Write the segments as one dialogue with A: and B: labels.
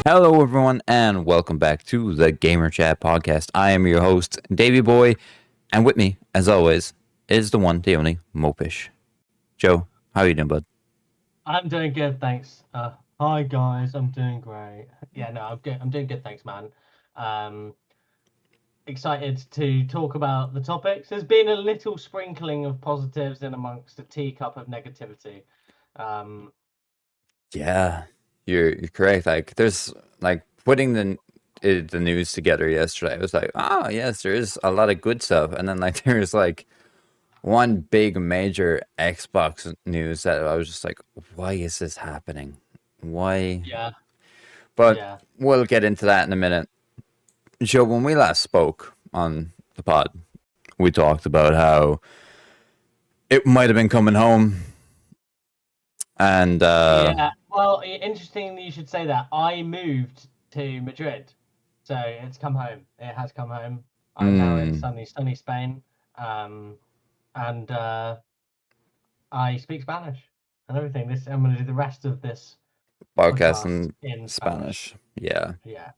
A: Hello, everyone, and welcome back to the Gamer Chat podcast. I am your host, Davey Boy, and with me, as always, is the one, the only Mopish. Joe, how are you doing, bud?
B: I'm doing good, thanks. Hi guys, I'm doing great. Yeah, no, I'm good. I'm doing good, thanks, man. Um, Excited to talk about the topics. There's been a little sprinkling of positives in amongst a teacup of negativity. Um,
A: Yeah, you're correct. Like, there's like putting the news together yesterday. I was like, oh yes, there is a lot of good stuff, and then like there's like one big major Xbox news that I was just like, why is this happening? Why?
B: yeah,
A: But
B: yeah,
A: we'll get into that in a minute. Joe, when we last spoke on the pod, we talked about how it might have been coming home, and
B: yeah. Well, interesting you should say that. I moved to Madrid, so it's come home. It has come home. I'm now in
A: mm,
B: sunny Spain, um, and I speak Spanish and everything. I'm going to do the rest of this
A: podcast
B: podcast
A: in
B: in Spanish.
A: Spanish. Yeah,
B: Yeah.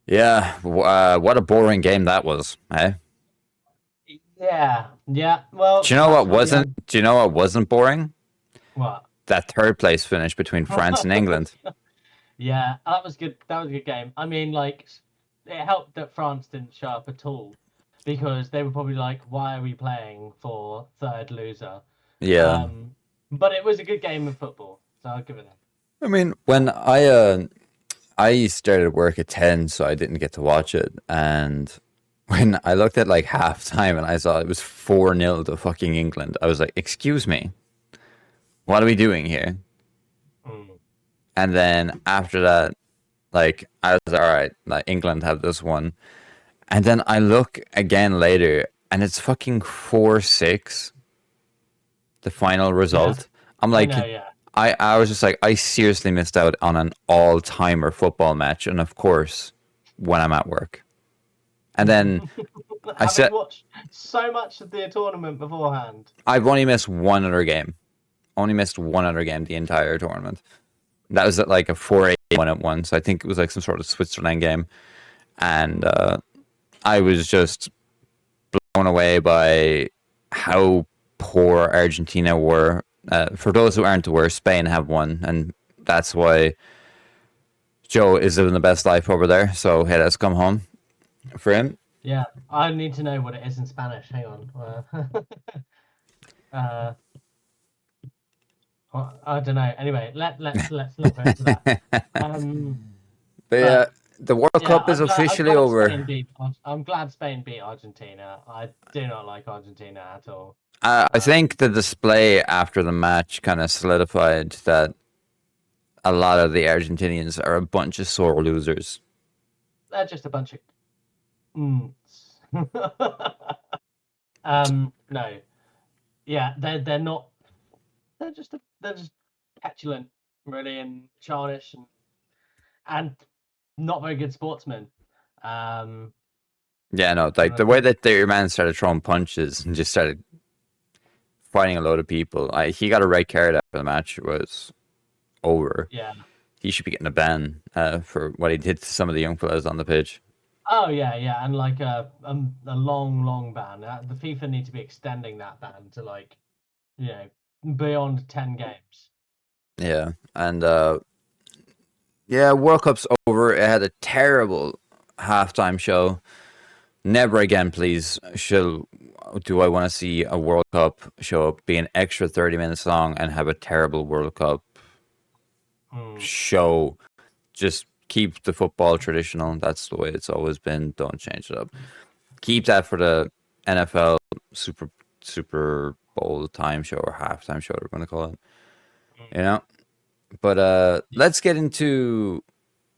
A: yeah. What a boring game that was, eh?
B: Yeah. Yeah. Well,
A: Do you know
B: that's
A: what
B: what we
A: wasn't?
B: had.
A: Do you know what wasn't boring?
B: What?
A: That third place finish between France and England.
B: Yeah, that was good. That was a good game. I mean, like, it helped that France didn't show up at all because they were probably like, "Why are we playing for third loser?"
A: Yeah,
B: Um, but it was a good game of football, so I'll give it that.
A: I mean, when I started work at 10, so I didn't get to watch it, and when I looked at like halftime and I saw it was 4-0 to fucking England, I was like, excuse me, what are we doing here?
B: Mm.
A: And then after that, like, I was all right, like, England have this one. And then I look again later and it's fucking 4-6, the final
B: Yeah,
A: result. I'm
B: I know.
A: like,
B: Yeah.
A: I was just like, I seriously missed out on an all timer football match. And of course, when I'm at work. And then I
B: Having
A: said,
B: watched so much of the tournament beforehand.
A: I've only missed one other game. Only missed one other game the entire tournament. That was at like a 4-8 one at once. I think it was like some sort of Switzerland game. And I was just blown away by how poor Argentina were. For those who aren't aware, Spain have won. And that's why Joe is living the best life over there. So he has come home for him.
B: Yeah, I need to know what it is in Spanish. Hang on. Uh, I don't know. Anyway, let's not go into that. Um,
A: But yeah,
B: but
A: the World
B: yeah,
A: Cup is
B: I'm
A: officially
B: glad
A: over.
B: Spain beat. I'm glad Spain beat Argentina. I do not like Argentina at all.
A: I think the display after the match kind of solidified that a lot of the Argentinians are a bunch of sore losers.
B: They're just a bunch of. Mm. No, yeah, they're not. They're just petulant, really, and childish, and not very good sportsmen. Um,
A: Yeah, no,
B: and
A: like
B: I
A: the way
B: think,
A: that their man started throwing punches and just started fighting a load of people. He got a red card after the match was over.
B: yeah.
A: He should be getting a ban for what he did to some of the young fellas on the pitch.
B: Oh yeah, yeah, and like a long ban. The FIFA need to be extending that ban to like, you know, beyond 10 games.
A: Yeah, and yeah, World Cup's over. It had a terrible halftime show. Never again, please. Do I want to see a World Cup show up be an extra 30 minutes long and have a terrible World Cup
B: Mm.
A: show? Just keep the football traditional. That's the way it's always been. Don't change it up. Keep that for the NFL Super Bowl time show or halftime show, we're going to call it. You know? But let's get into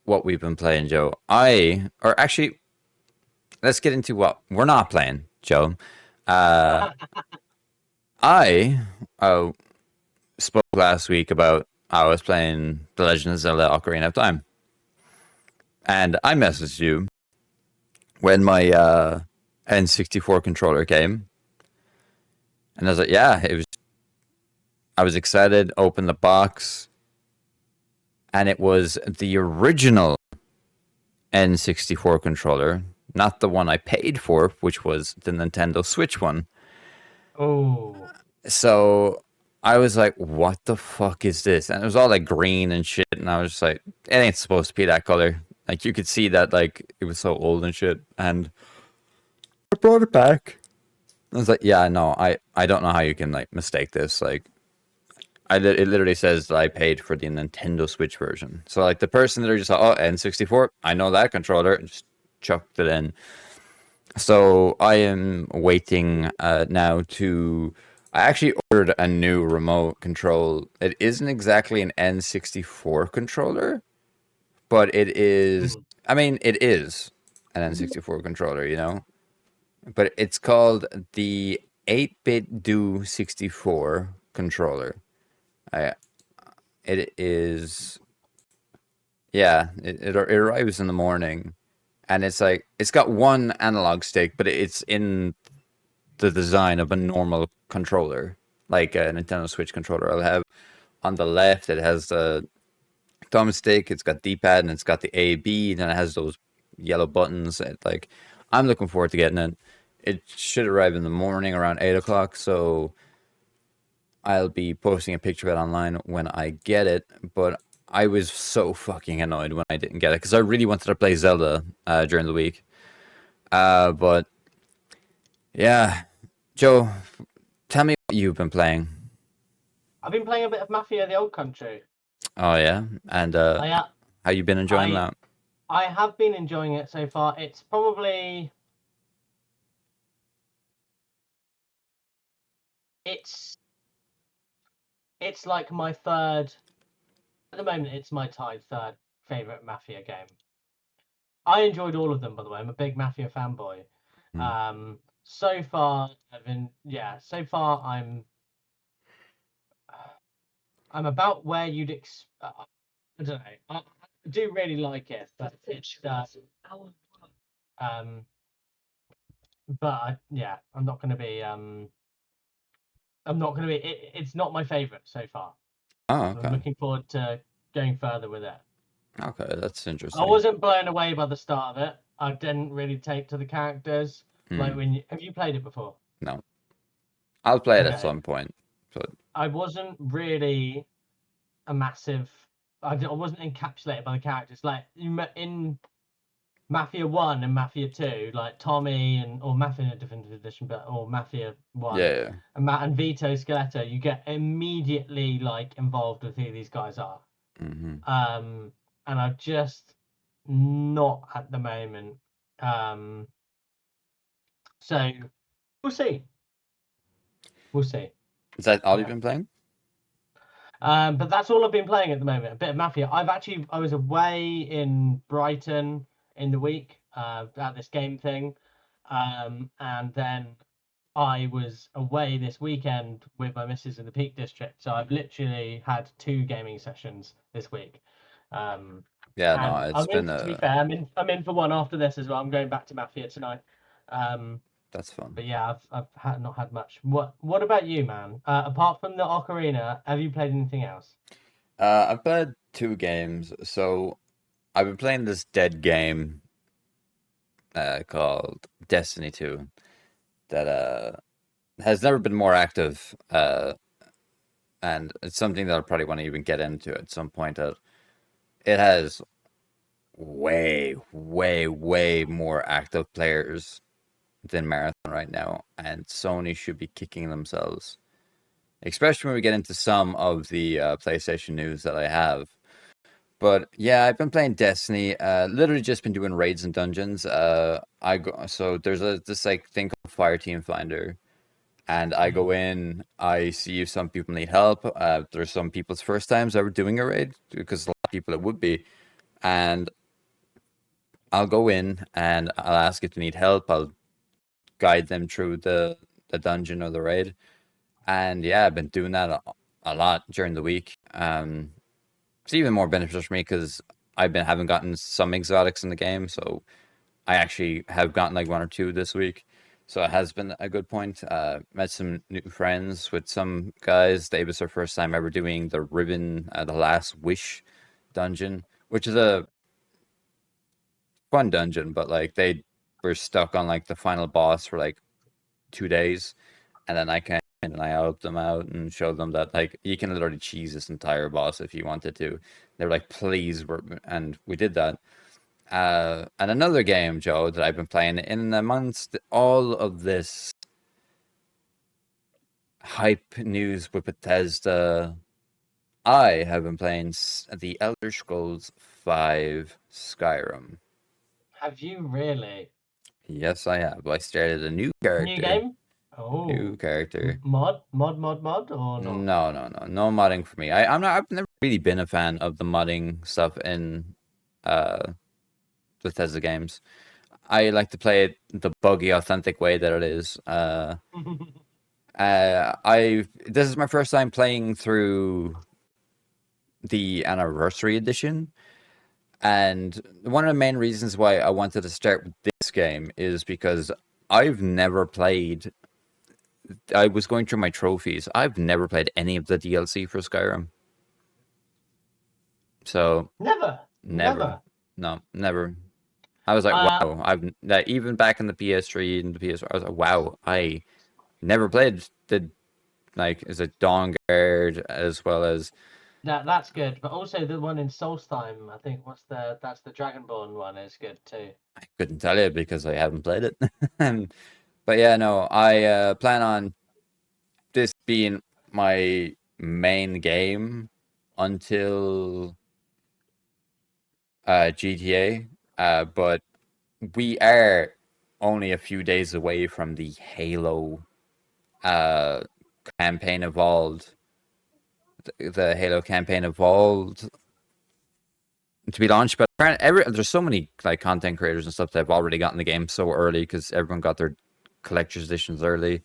A: what we've been playing, Joe. Or actually, let's get into what we're not playing, Joe. Uh, I spoke last week about I was playing The Legend of Zelda Ocarina of Time. And I messaged you when my N64 controller came. And I was like, yeah, I was excited, opened the box, and it was the original N64 controller, not the one I paid for, which was the Nintendo Switch one.
B: Oh.
A: So I was like, what the fuck is this? And it was all like green and shit. And I was just like, it ain't supposed to be that color. Like you could see that like it was so old and shit. And I brought it back. I was like, yeah, no, I don't know how you can like mistake this. Like it literally says that I paid for the Nintendo Switch version. So like the person that just thought, oh, N64, I know that controller, and just chucked it in. So I am waiting now to. I actually ordered a new remote control. It isn't exactly an N64 controller, but it is.
B: Mhm.
A: I mean, it is an N64 controller, you know. But it's called the 8-bit Do 64 controller. I. It is. Yeah, it arrives in the morning, and it's like it's got one analog stick, but it's in the design of a normal controller, like a Nintendo Switch controller. I'll have on the left, it has the thumbstick, it's got D-pad, and it's got the A, B, and then it has those yellow buttons. Like, I'm looking forward to getting it. It should arrive in the morning around 8 o'clock, so I'll be posting a picture of it online when I get it. But I was so fucking annoyed when I didn't get it because I really wanted to play Zelda during the week. But yeah, Joe, tell me what you've been playing.
B: I've been playing a bit of Mafia: The Old Country.
A: Oh yeah, and how you been enjoying
B: I
A: that?
B: I have been enjoying it so far. It's probably it's like my third at the moment. It's my tied third favorite Mafia game. I enjoyed all of them, by the way. I'm a big Mafia fanboy. So far, so far I'm about where I don't know. I do really like it, but it's um, yeah, I'm not going to be it's not my favorite so far.
A: Oh
B: I'm
A: okay,
B: looking forward to going further with it.
A: okay, that's
B: I
A: interesting.
B: wasn't blown away by the start of it. I didn't really take to the characters. Like
A: Hmm.
B: have you played it before?
A: No, I'll play it at
B: Okay.
A: some point. But
B: I wasn't really a massive. I wasn't encapsulated by the characters. Like in Mafia 1 and Mafia 2, like Tommy or Mafia Definitive Edition, or Mafia 1
A: yeah,
B: and Vito Skeletto, you get immediately like involved with who these guys are.
A: mm-hmm.
B: And I've just not at the moment. Um, so we'll see. We'll see.
A: Is that all you've
B: Yeah.
A: been playing?
B: But that's all I've been playing at the moment. A bit of Mafia. I was away in Brighton in the week at this game thing, and then I was away this weekend with my missus in the Peak District. So I've literally had 2 gaming sessions this week. Um,
A: Yeah, no,
B: and
A: it's
B: I'm in.
A: been
B: To be fair, I'm in for one after this as well. I'm going back to Mafia tonight. Um,
A: that's fun.
B: but yeah, not had much. What about you, man? Apart from the Ocarina, have you played anything else?
A: I've played 2 games, so I've been playing this dead game called Destiny 2 that has never been more active, and it's something that I probably want to even get into at some point. That it has way, way, way more active players than Marathon right now, and Sony should be kicking themselves, especially when we get into some of the PlayStation news that I have. But yeah, I've been playing Destiny. Literally just been doing raids and dungeons. So there's this like thing called Fire Team Finder, and I go in. I see if some people need help. There's some people's first times ever doing a raid because a lot of people it would be, and I'll go in and I'll ask if they need help. I'll guide them through the dungeon or the raid, and yeah, I've been doing that a lot during the week. It's even more beneficial for me because haven't gotten some exotics in the game, so I actually have gotten like 1 or 2 this week. So it has been a good point. Met some new friends with some guys. It was their first time ever doing the ribbon, the last wish dungeon, which is a fun dungeon, but like they were stuck on like the final boss for like 2 days, and then I came in and I helped them out and showed them that like you can literally cheese this entire boss if you wanted to. They were like, please, and we did that. And another game, Joe, that I've been playing in amongst all of this hype news with Bethesda, I have been playing the Elder Scrolls V Skyrim.
B: Have you really?
A: Yes, I have. I started a new character.
B: New game? Oh.
A: New character.
B: Mod or not?
A: No modding for me. I've never really been a fan of the modding stuff in Bethesda games. I like to play it the buggy, authentic way that it is. This is my first time playing through the Anniversary Edition, and one of the main reasons why I wanted to start with this game is because I've never played. I was going through my trophies. I've never played any of the DLC for Skyrim. So
B: Never.
A: No, never. I was like, wow. Even back in the PS3 and the PS4, I was like, wow. I never played the is it Dawnguard as well as.
B: That's good, but also the one in Solstheim, I think that's the Dragonborn one is good too.
A: I couldn't tell you because I haven't played it. But yeah, no, I plan on this being my main game until GTA. But we are only a few days away from the Halo campaign evolved. The Halo campaign evolved to be launched, but there's so many like content creators and stuff that have already gotten the game so early because everyone got their collector's editions early.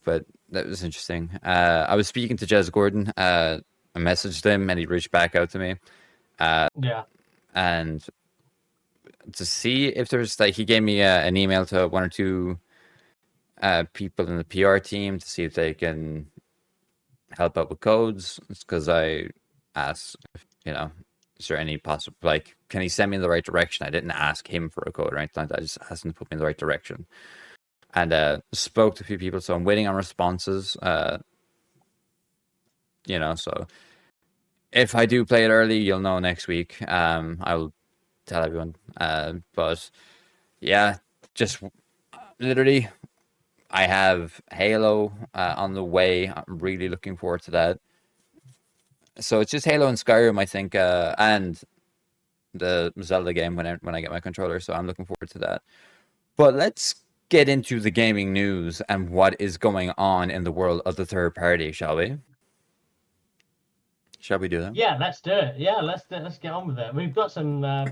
A: But that was interesting. I was speaking to Jez Gordon. I messaged him and he reached back out to me.
B: Yeah.
A: And to see if there's like he gave me an email to one or two people in the PR team to see if they can help out with codes. Because I asked, is there any possible like can he send me in the right direction? I didn't ask him for a code or anything like that. I just asked him to put me in the right direction. And spoke to a few people, so I'm waiting on responses. So if I do play it early, you'll know next week. I will tell everyone. But yeah, just literally, I have Halo on the way. I'm really looking forward to that. So it's just Halo and Skyrim, I think, and the Zelda game when I get my controller. So I'm looking forward to that. But let's get into the gaming news and what is going on in the world of the third party, shall we? Shall we do that?
B: Yeah, let's do it. Yeah, let's get on with it. We've got some a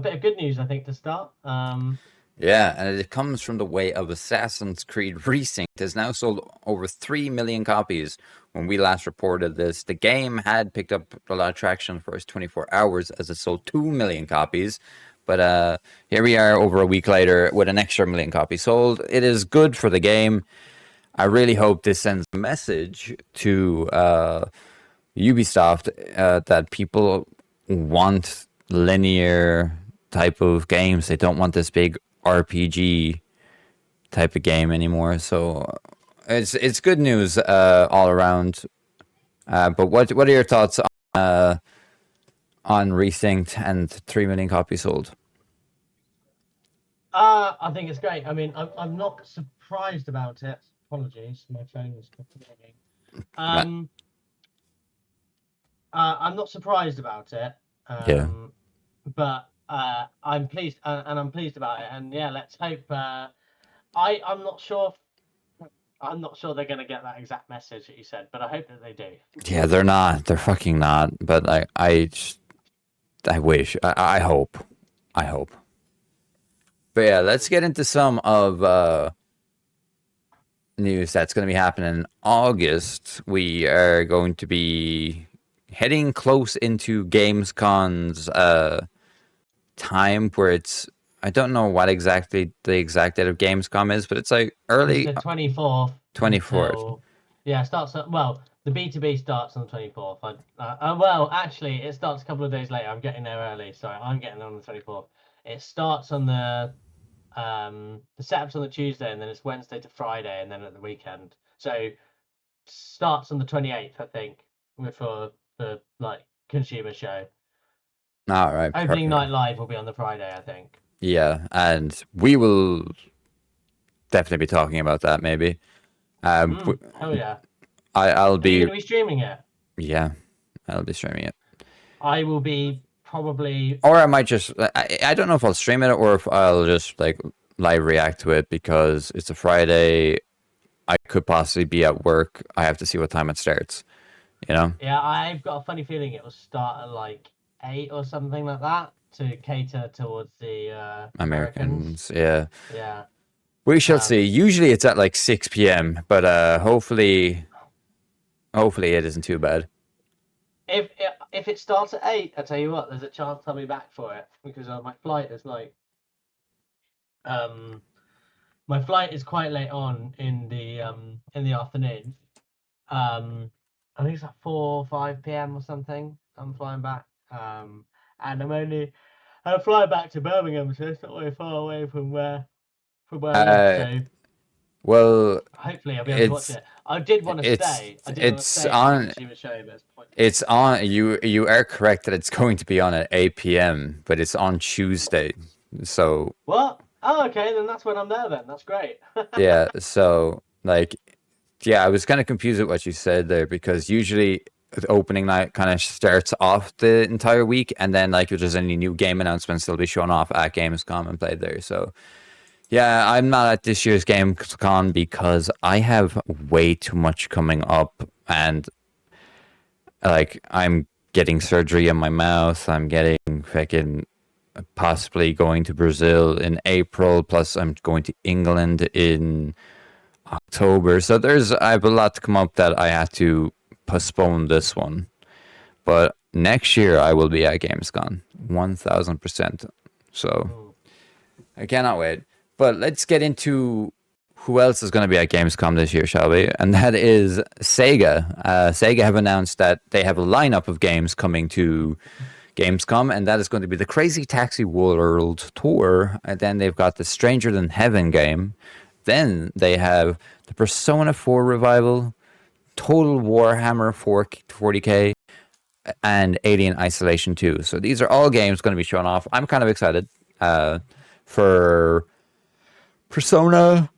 B: bit of good news, I think, to start.
A: Yeah, and it comes from the way of Assassin's Creed Resynced has now sold over 3 million copies. When we last reported this, the game had picked up a lot of traction for its 24 hours as it sold 2 million copies. But here we are over a week later with an extra 1 million copies sold. It is good for the game. I really hope this sends a message to Ubisoft that people want linear type of games. They don't want this big RPG type of game anymore. So it's good news all around. But what are your thoughts on Resynced and 3 million copies sold?
B: I think it's great. I mean, I'm not surprised about it. Apologies, my phone is ringing. I'm not surprised about it.
A: Yeah.
B: But I'm pleased, and I'm pleased about it. And yeah, let's hope. I'm not sure. I'm not sure they're going to get that exact message that you said, but I hope that they do.
A: Yeah, they're not. They're fucking not. But I wish. I hope. But yeah, let's get into some of news that's going to be happening in August. We are going to be heading close into Gamescom's time where it's. I don't know what exactly the exact date of Gamescom is, but it's like early.
B: It's the 24th.
A: 24th.
B: Yeah, it starts at, well, The B2B starts on the 24th. Well, actually, it starts a couple of days later. I'm getting there early. Sorry, I'm getting there on the 24th. It starts on the setup's on the Tuesday, and then it's Wednesday to Friday, and then at the weekend. So starts on the 28th, I think, for the like consumer show.
A: All right.
B: Opening night live will be on the Friday, I think.
A: Yeah, and we will definitely be talking about that maybe.
B: Hell yeah.
A: I'll be.
B: Are you going to be streaming it?
A: Yeah, I'll be streaming it.
B: I will be probably.
A: Or I might just. I don't know if I'll stream it or if I'll just like live react to it because it's a Friday. I could possibly be at work. I have to see what time it starts. You know?
B: Yeah, I've got a funny feeling it will start at like 8 or something like that to cater towards the Americans.
A: Yeah.
B: Yeah.
A: We shall see. Usually it's at like 6 p.m., but hopefully it isn't too bad.
B: If it starts at 8, I tell you what, there's a chance I'll be back for it because my flight is like my flight is quite late on in the afternoon. I think it's like 4 or 5 p.m. or something. I'm flying back. And I'm flying back to Birmingham, so it's not very far away from where I live. So
A: well,
B: hopefully I'll be able to watch it. I did want to stay.
A: It's on. It's on. You are correct that it's going to be on at 8 p.m., but it's on Tuesday. So
B: what? Oh, okay. Then that's when I'm there. Then that's great.
A: Yeah. So like, yeah, I was kind of confused at what you said there because usually the opening night kind of starts off the entire week, and then like if there's any new game announcements, they'll be shown off at Gamescom and played there. So. Yeah, I'm not at this year's Gamescom because I have way too much coming up, and like I'm getting surgery in my mouth. I'm getting fucking possibly going to Brazil in April. Plus, I'm going to England in October. So I have a lot to come up that I had to postpone this one. But next year I will be at Gamescom, 1,000%. So I cannot wait. But let's get into who else is going to be at Gamescom this year, shall we? And that is Sega. Sega have announced that they have a lineup of games coming to Gamescom, and that is going to be the Crazy Taxi World Tour. And then they've got the Stranger Than Heaven game. Then they have the Persona 4 Revival, Total Warhammer 40K, and Alien Isolation 2. So these are all games going to be shown off. I'm kind of excited for Persona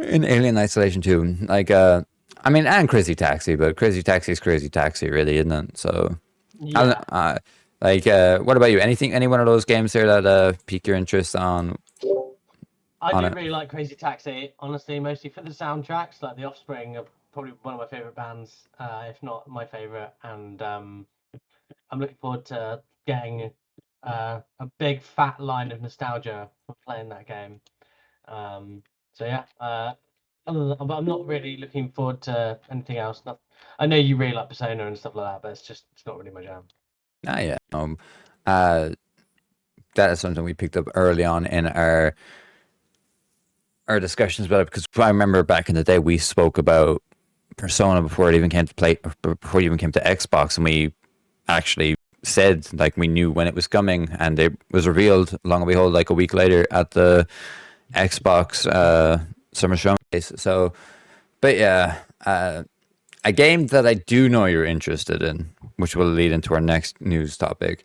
A: and Alien Isolation 2. Like, I mean, and Crazy Taxi, but Crazy Taxi is Crazy Taxi, really, isn't it? So,
B: yeah.
A: What about you? Any one of those games there that pique your interest on?
B: I do really like Crazy Taxi, honestly, mostly for the soundtracks. Like The Offspring are probably one of my favorite bands, if not my favorite. And I'm looking forward to getting a big fat line of nostalgia for playing that game. So yeah, but I'm not really looking forward to anything else. I know you really like Persona and stuff like that, but it's not really my jam.
A: That is something we picked up early on in our discussions about it, because I remember back in the day we spoke about Persona before it even came to Xbox, and we actually said like we knew when it was coming, and it was revealed, long and behold, like a week later at the Xbox Summer Showcase. So, but yeah, a game that I do know you're interested in, which will lead into our next news topic,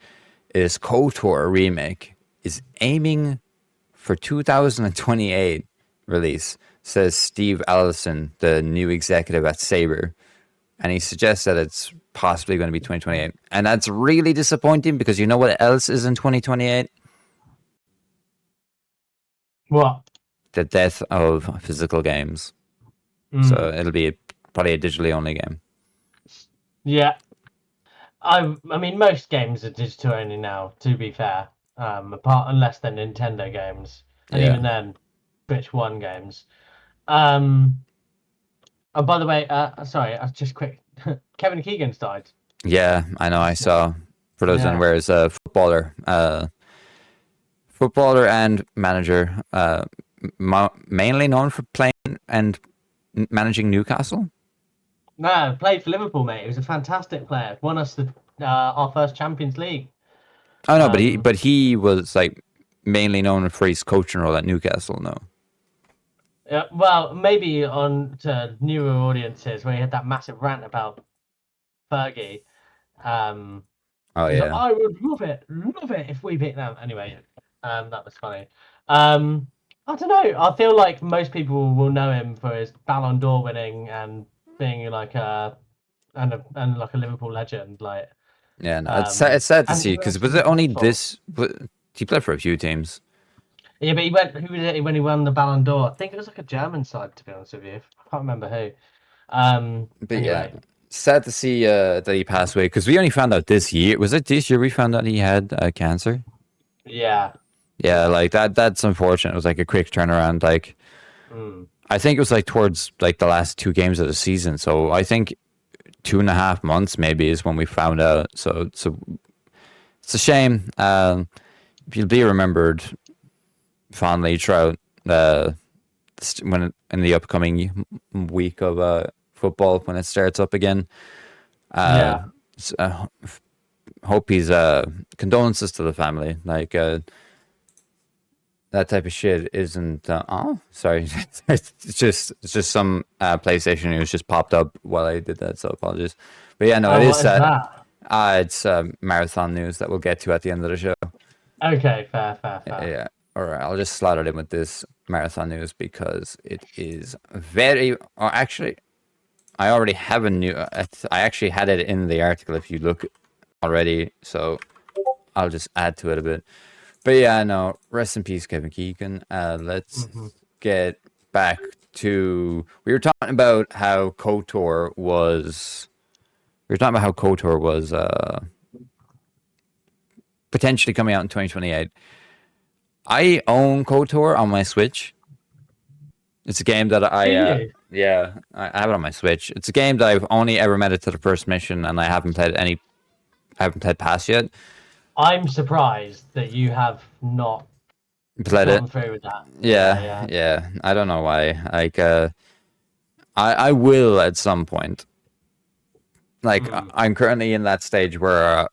A: is KOTOR Remake is aiming for 2028 release, says Steve Allison, the new executive at Saber. And he suggests that it's possibly going to be 2028. And that's really disappointing, because you know what else is in 2028?
B: What?
A: The death of physical games. So it'll be probably a digitally only game.
B: Yeah. I mean, most games are digital only now, to be fair. Unless they're Nintendo games. And even then, bitch one games. Oh, by the way, sorry, just quick. Kevin Keegan's died.
A: Yeah, I know. I saw. For those unaware, is a footballer, and manager, mainly known for playing and managing Newcastle.
B: No, played for Liverpool, mate. He was a fantastic player. Won us our first Champions League.
A: Oh no, but he
B: Um,
A: but he was like mainly known for his coaching role at Newcastle. No.
B: yeah, well, maybe on to newer audiences where he had that massive rant about Fergie. Um,
A: Oh
B: He's like,
A: yeah.
B: I would love it if we beat them. Anyway, that was funny. I don't know. I feel like most people will know him for his Ballon d'Or winning and being like and like a Liverpool legend. Like,
A: Yeah, no, it's sad to
B: and
A: see
B: who
A: because
B: else
A: was
B: has he
A: it only
B: played for?
A: this? He played for a few teams,
B: Yeah, but he went. Who was it when he won the Ballon d'Or? I think it was like a German side, to be honest with you. I can't remember who.
A: but yeah,
B: Anyway,
A: sad to see that he passed away because we only found out this year. Was it this year we found out he had cancer?
B: yeah.
A: Yeah, like that. That's unfortunate. It was like a quick turnaround. Like
B: Mm.
A: I think it was like towards like the last two games of the season. So I think 2.5 months maybe is when we found out. So it's a shame. He'll be remembered fondly throughout when in the upcoming week of football when it starts up again. Uh,
B: Yeah.
A: Hope he's condolences to the family. Like that type of shit isn't. Oh, sorry, it's just some PlayStation news just popped up while I did that. So apologies. But yeah, no, it
B: Oh,
A: is
B: what is
A: sad.
B: that?
A: It's marathon news that we'll get to at the end of the show.
B: Okay, fair, fair, fair.
A: Yeah. All right. I'll just slot it in with this marathon news because it is very. Or actually, I already have a new. I actually had it in the article if you look already. So I'll just add to it a bit. But yeah, no. Rest in peace, Kevin Keegan. Let's
B: Hmm.
A: get back to. We were talking about how KOTOR was. We were talking about how KOTOR was potentially coming out in 2028. I own KOTOR on my Switch. It's a game that
B: Do you?
A: yeah, I have it on my Switch. It's a game that I've only ever made it to the first mission, and I haven't played past yet.
B: I'm surprised that you have not
A: Played it,
B: gone through with that. Yeah,
A: yeah,
B: yeah.
A: yeah. I don't know why. Like, I will at some point. Like,
B: Mm.
A: I'm currently in that stage where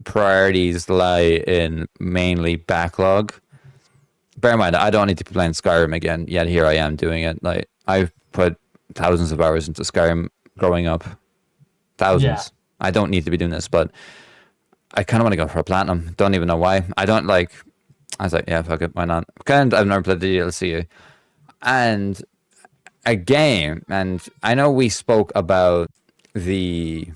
A: priorities lie in mainly backlog. Bear in mind, I don't need to be playing Skyrim again. Yet here I am doing it. Like, I've put thousands of hours into Skyrim growing up.
B: Yeah.
A: Thousands. I don't need to be doing this, but I kind of want to go for a platinum. Don't even know why. I don't like. I was like, yeah, fuck it, why not? I've never played the DLC, and a game, and I know we spoke about the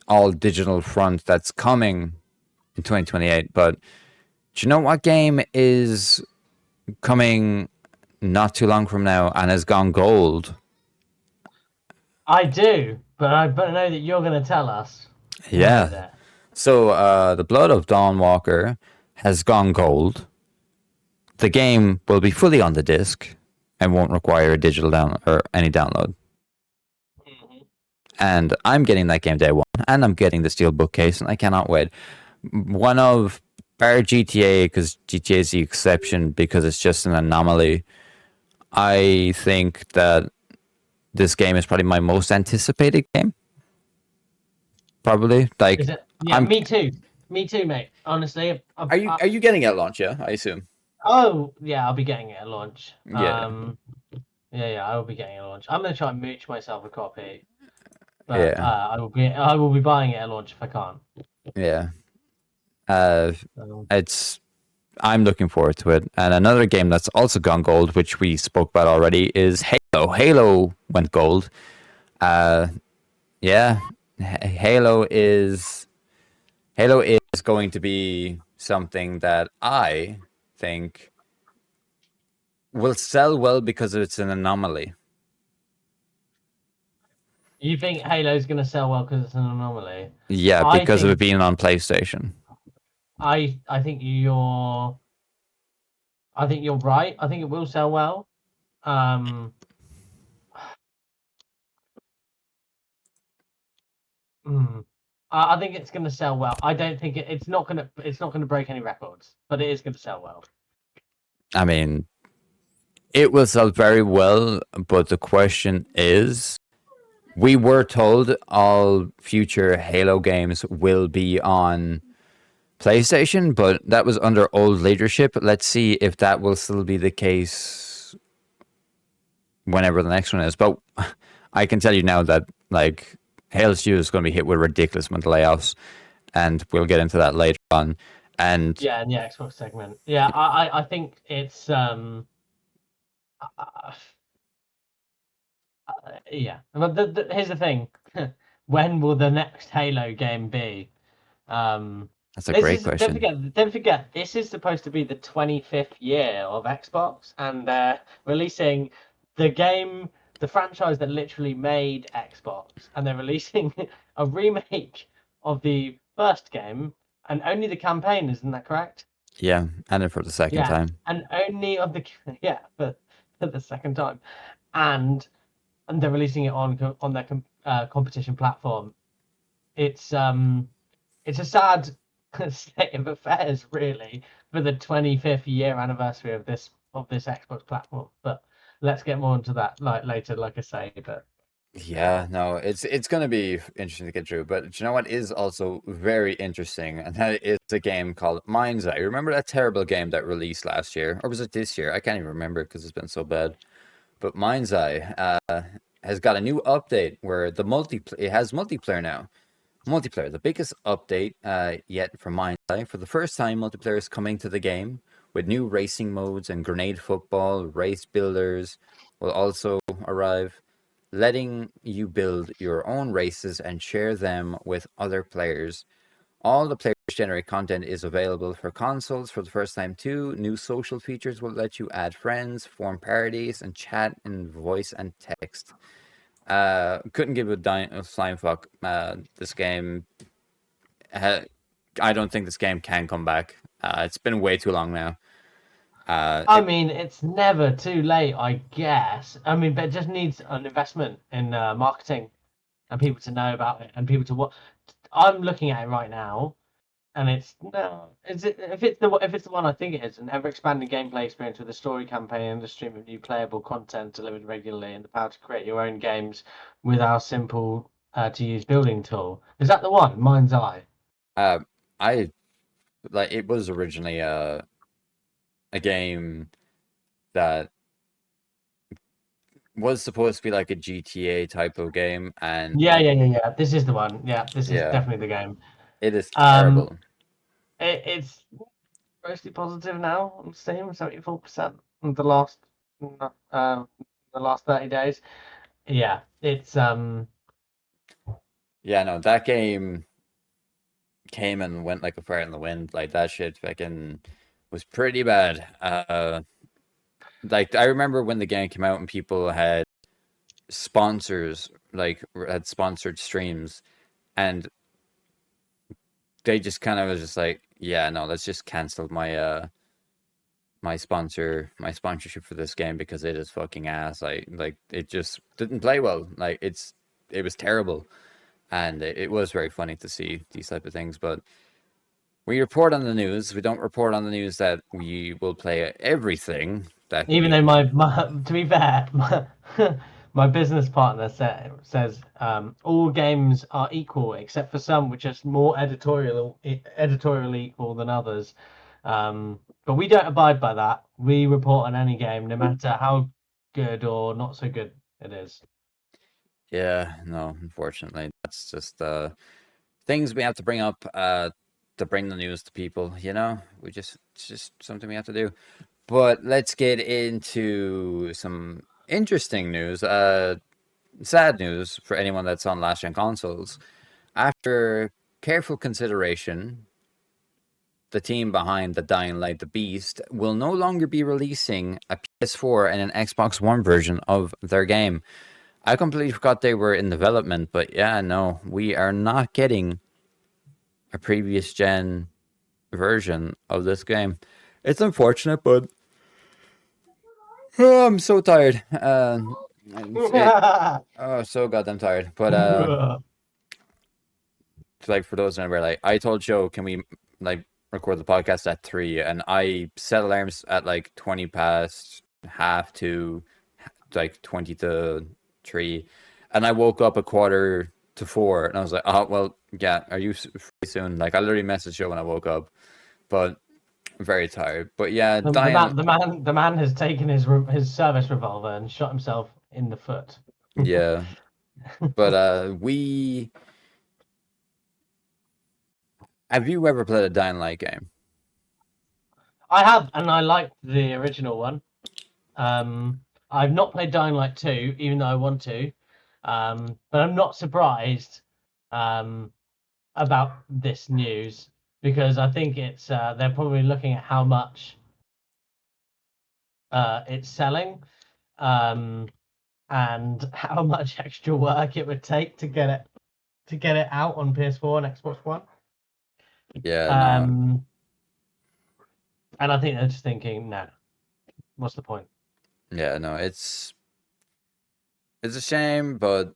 A: all digital front that's coming in 2028, but do you know what game is coming not too long from now and has gone gold?
B: I do, but I know that you're going to tell us. What is
A: Yeah.
B: it?
A: So the Blood of Dawnwalker has gone gold. The game will be fully on the disc and won't require a digital download or any download.
B: Hmm.
A: And I'm getting that game day one, and I'm getting the steel bookcase, and I cannot wait. One of our GTA, because GTA is the exception because it's just an anomaly. I think that this game is probably my most anticipated game. Probably like
B: Is it? Yeah,
A: I'm.
B: me too. Me too, mate. Honestly,
A: Are you getting it at launch? Yeah, I assume.
B: oh yeah, I'll be getting it at launch.
A: Yeah,
B: Yeah, yeah, I will be getting it at launch. I'm gonna try and mooch myself a copy, but
A: yeah,
B: I will be buying it at launch if I can't.
A: yeah. Uh,
B: Um,
A: it's I'm looking forward to it. And another game that's also gone gold, which we spoke about already, is Halo. Halo went gold. Uh, yeah, Halo is going to be something that I think will sell well because it's an anomaly.
B: you think Halo's gonna sell well because it's an anomaly?
A: Yeah,
B: I
A: because of it
B: think
A: being on PlayStation.
B: I think you're right. I think it will sell well. Um, mm, I think it's gonna sell well. I don't think it's not gonna break any records, but it is gonna sell well.
A: I mean, It will sell very well, but the question is, we were told all future Halo games will be on PlayStation, but that was under old leadership. Let's see if that will still be the case whenever the next one is. But I can tell you now that like Halo Studios is going to be hit with ridiculous amount of layoffs, and we'll get into that later on. And
B: Yeah, in the Xbox segment. Yeah, I think it's yeah. But here's the thing: when will the next Halo game be?
A: that's a
B: This
A: great
B: is
A: question.
B: don't forget this is supposed to be the 25th year of Xbox, and they're releasing the game, the franchise that literally made Xbox, and they're releasing a remake of the first game, and only the campaign, isn't that correct?
A: Yeah, and then for the second
B: Yeah,
A: time.
B: and only of the yeah for the second time, and they're releasing it on their competition platform. It's it's a sad state of affairs, really, for the 25th year anniversary of this Xbox platform. But let's get more into that later, like I say. But
A: Yeah, no, it's gonna be interesting to get through. But you know what is also very interesting, and that is a game called Mind's Eye. Remember that terrible game that released last year, or was it this year? I can't even remember because it's been so bad. But Mind's Eye has got a new update where it has multiplayer now. Multiplayer, the biggest update yet for Mind's Eye. For the first time, multiplayer is coming to the game with new racing modes and grenade football. Race builders will also arrive, letting you build your own races and share them with other players. All the players generate content is available for consoles for the first time too. New social features will let you add friends, form parties, and chat in voice and text. Couldn't give a flying fuck. This game, I don't think this game can come back. It's been way too long now.
B: I mean, it's never too late, I guess. I mean, but it just needs an investment in marketing and people to know about it and people to what. I'm looking at it right now, and it's no. Is it if it's the one I think it is, an ever expanding gameplay experience with a story campaign and a stream of new playable content delivered regularly, and the power to create your own games with our simple to use building tool. Is that the one? Mind's Eye.
A: uh, I like it was originally a game that was supposed to be like a GTA type of game, and
B: Yeah. This is the one. Yeah, this is
A: yeah,
B: definitely the game.
A: it is
B: Um,
A: terrible.
B: it's mostly positive now on Steam, 74% in the last 30 days. Yeah, it's
A: Yeah, no, that game came and went like a fire in the wind. Like that shit fucking was pretty bad. Like I remember when the game came out and people had sponsors, like had sponsored streams, and they just kind of was just like, yeah, no, let's just cancel my sponsorship for this game because it is fucking ass. Like it just didn't play well. Like it was terrible, and it was very funny to see these type of things, but. We report on the news. We don't report on the news that we will play everything that
B: even
A: we.
B: though my to be fair, my business partner says all games are equal except for some which are more editorially equal than others. But we don't abide by that. We report on any game, no matter how good or not so good it is.
A: Yeah, no, unfortunately, that's just things we have to bring up to bring the news to people. You know, it's just something we have to do. But let's get into some interesting news. Sad news for anyone that's on last gen consoles. After careful consideration, the team behind the Dying Light the Beast will no longer be releasing a PS4 and an Xbox One version of their game. I completely forgot they were in development, but yeah, no, we are not getting a previous gen version of this game. It's unfortunate, but oh, I'm so tired. Oh, so goddamn tired. But like for those that were like, I told Joe, can we like record the podcast at 3, and I set alarms at like 20 past half to like 20 to 3, and I woke up a quarter to 4, and I was like, oh well, yeah, are you free soon? Like I literally messaged you when I woke up, but I'm very tired. But yeah, dying.
B: The man has taken his service revolver and shot himself in the foot.
A: Yeah, but we have you ever played a Dying Light game?
B: I have, and I liked the original one. I've not played Dying Light 2, even though I want to. But I'm not surprised about this news because I think it's they're probably looking at how much it's selling and how much extra work it would take to get it out on PS4 and Xbox One.
A: Yeah, no,
B: And I think they're just thinking, nah, what's the point?
A: yeah, no, it's a shame, but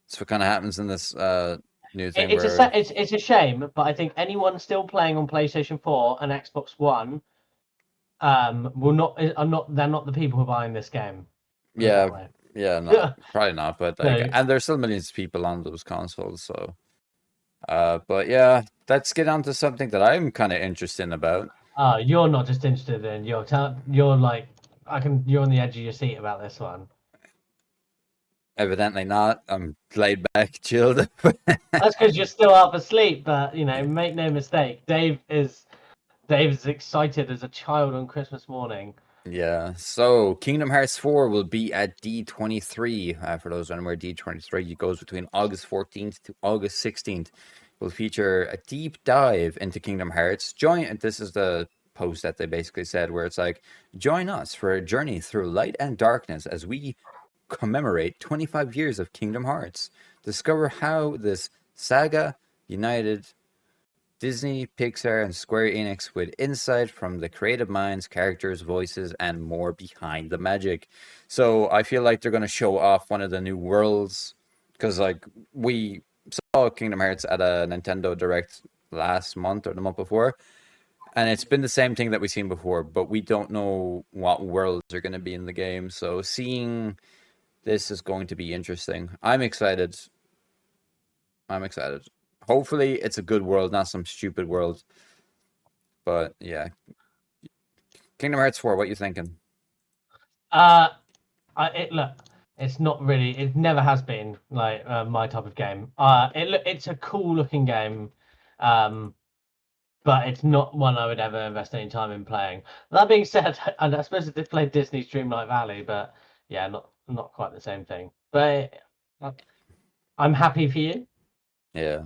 A: it's what kind of happens in this new thing where
B: It's a shame, but I think anyone still playing on PlayStation 4 and Xbox One will not are not they're not the people who are buying this game. Put it
A: yeah,
B: that way.
A: yeah, no, probably not, but like,
B: So,
A: and there's still millions of people on those consoles, so but yeah, let's get on to something that I'm kind of interested in about.
B: you're not just interested in you're like you're on the edge of your seat about this one.
A: Evidently not. I'm laid back, chilled.
B: That's because you're still half asleep, but make no mistake, Dave's as excited as a child on Christmas morning.
A: Yeah, so Kingdom Hearts 4 will be at D23. For those wondering where D23 goes between August 14th to August 16th. Will feature a deep dive into Kingdom Hearts. This is the post that they basically said, where it's like, join us for a journey through light and darkness as we commemorate 25 years of Kingdom Hearts. Discover how this saga united Disney, Pixar, and Square Enix with insight from the creative minds, characters, voices, and more behind the magic. So I feel like they're going to show off one of the new worlds, because like we saw Kingdom Hearts at a Nintendo Direct last month or the month before, and it's been the same thing that we've seen before, but we don't know what worlds are going to be in the game. So seeing this is going to be interesting. I'm excited. I'm excited. Hopefully, it's a good world, not some stupid world. But yeah, Kingdom Hearts 4. What you thinking?
B: Look, it's not really. It never has been like my type of game. It's a cool looking game, but it's not one I would ever invest any time in playing. That being said, and I suppose I did play Disney's Dreamlight Valley, but yeah, not quite the same thing. But I'm happy for you.
A: Yeah,